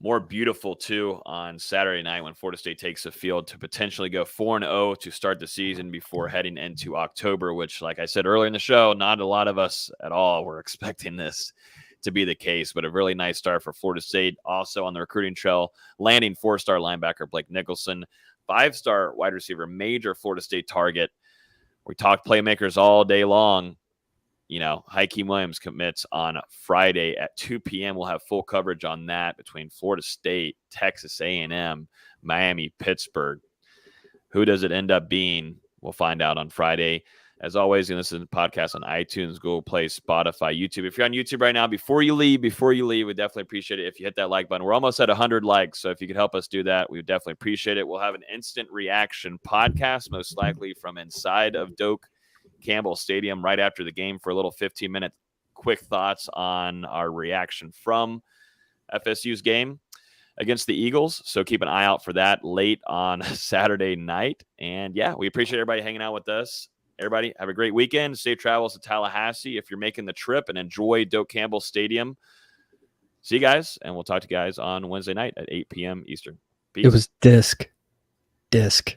more beautiful too on Saturday night when Florida State takes the field to potentially go 4-0 to start the season before heading into October, which, like I said earlier in the show, not a lot of us at all were expecting this to be the case, but a really nice start for Florida State. Also on the recruiting trail, landing 4-star linebacker Blake Nicholson, 5-star wide receiver, major Florida State target. We talked playmakers all day long. Hakeem Williams commits on Friday at 2 p.m. We'll have full coverage on that between Florida State, Texas A&M, Miami, Pittsburgh. Who does it end up being? We'll find out on Friday. As always, you can listen to the podcast on iTunes, Google Play, Spotify, YouTube. If you're on YouTube right now, before you leave, we definitely appreciate it if you hit that like button. We're almost at 100 likes, so if you could help us do that, we would definitely appreciate it. We'll have an instant reaction podcast, most likely from inside of Doak Campbell Stadium right after the game for a little 15-minute quick thoughts on our reaction from FSU's game against the Eagles. So keep an eye out for that late on Saturday night. And, yeah, we appreciate everybody hanging out with us. Everybody, have a great weekend. Safe travels to Tallahassee if you're making the trip, and enjoy Doak Campbell Stadium. See you guys, and we'll talk to you guys on Wednesday night at 8 p.m. Eastern. Peace. It was disc.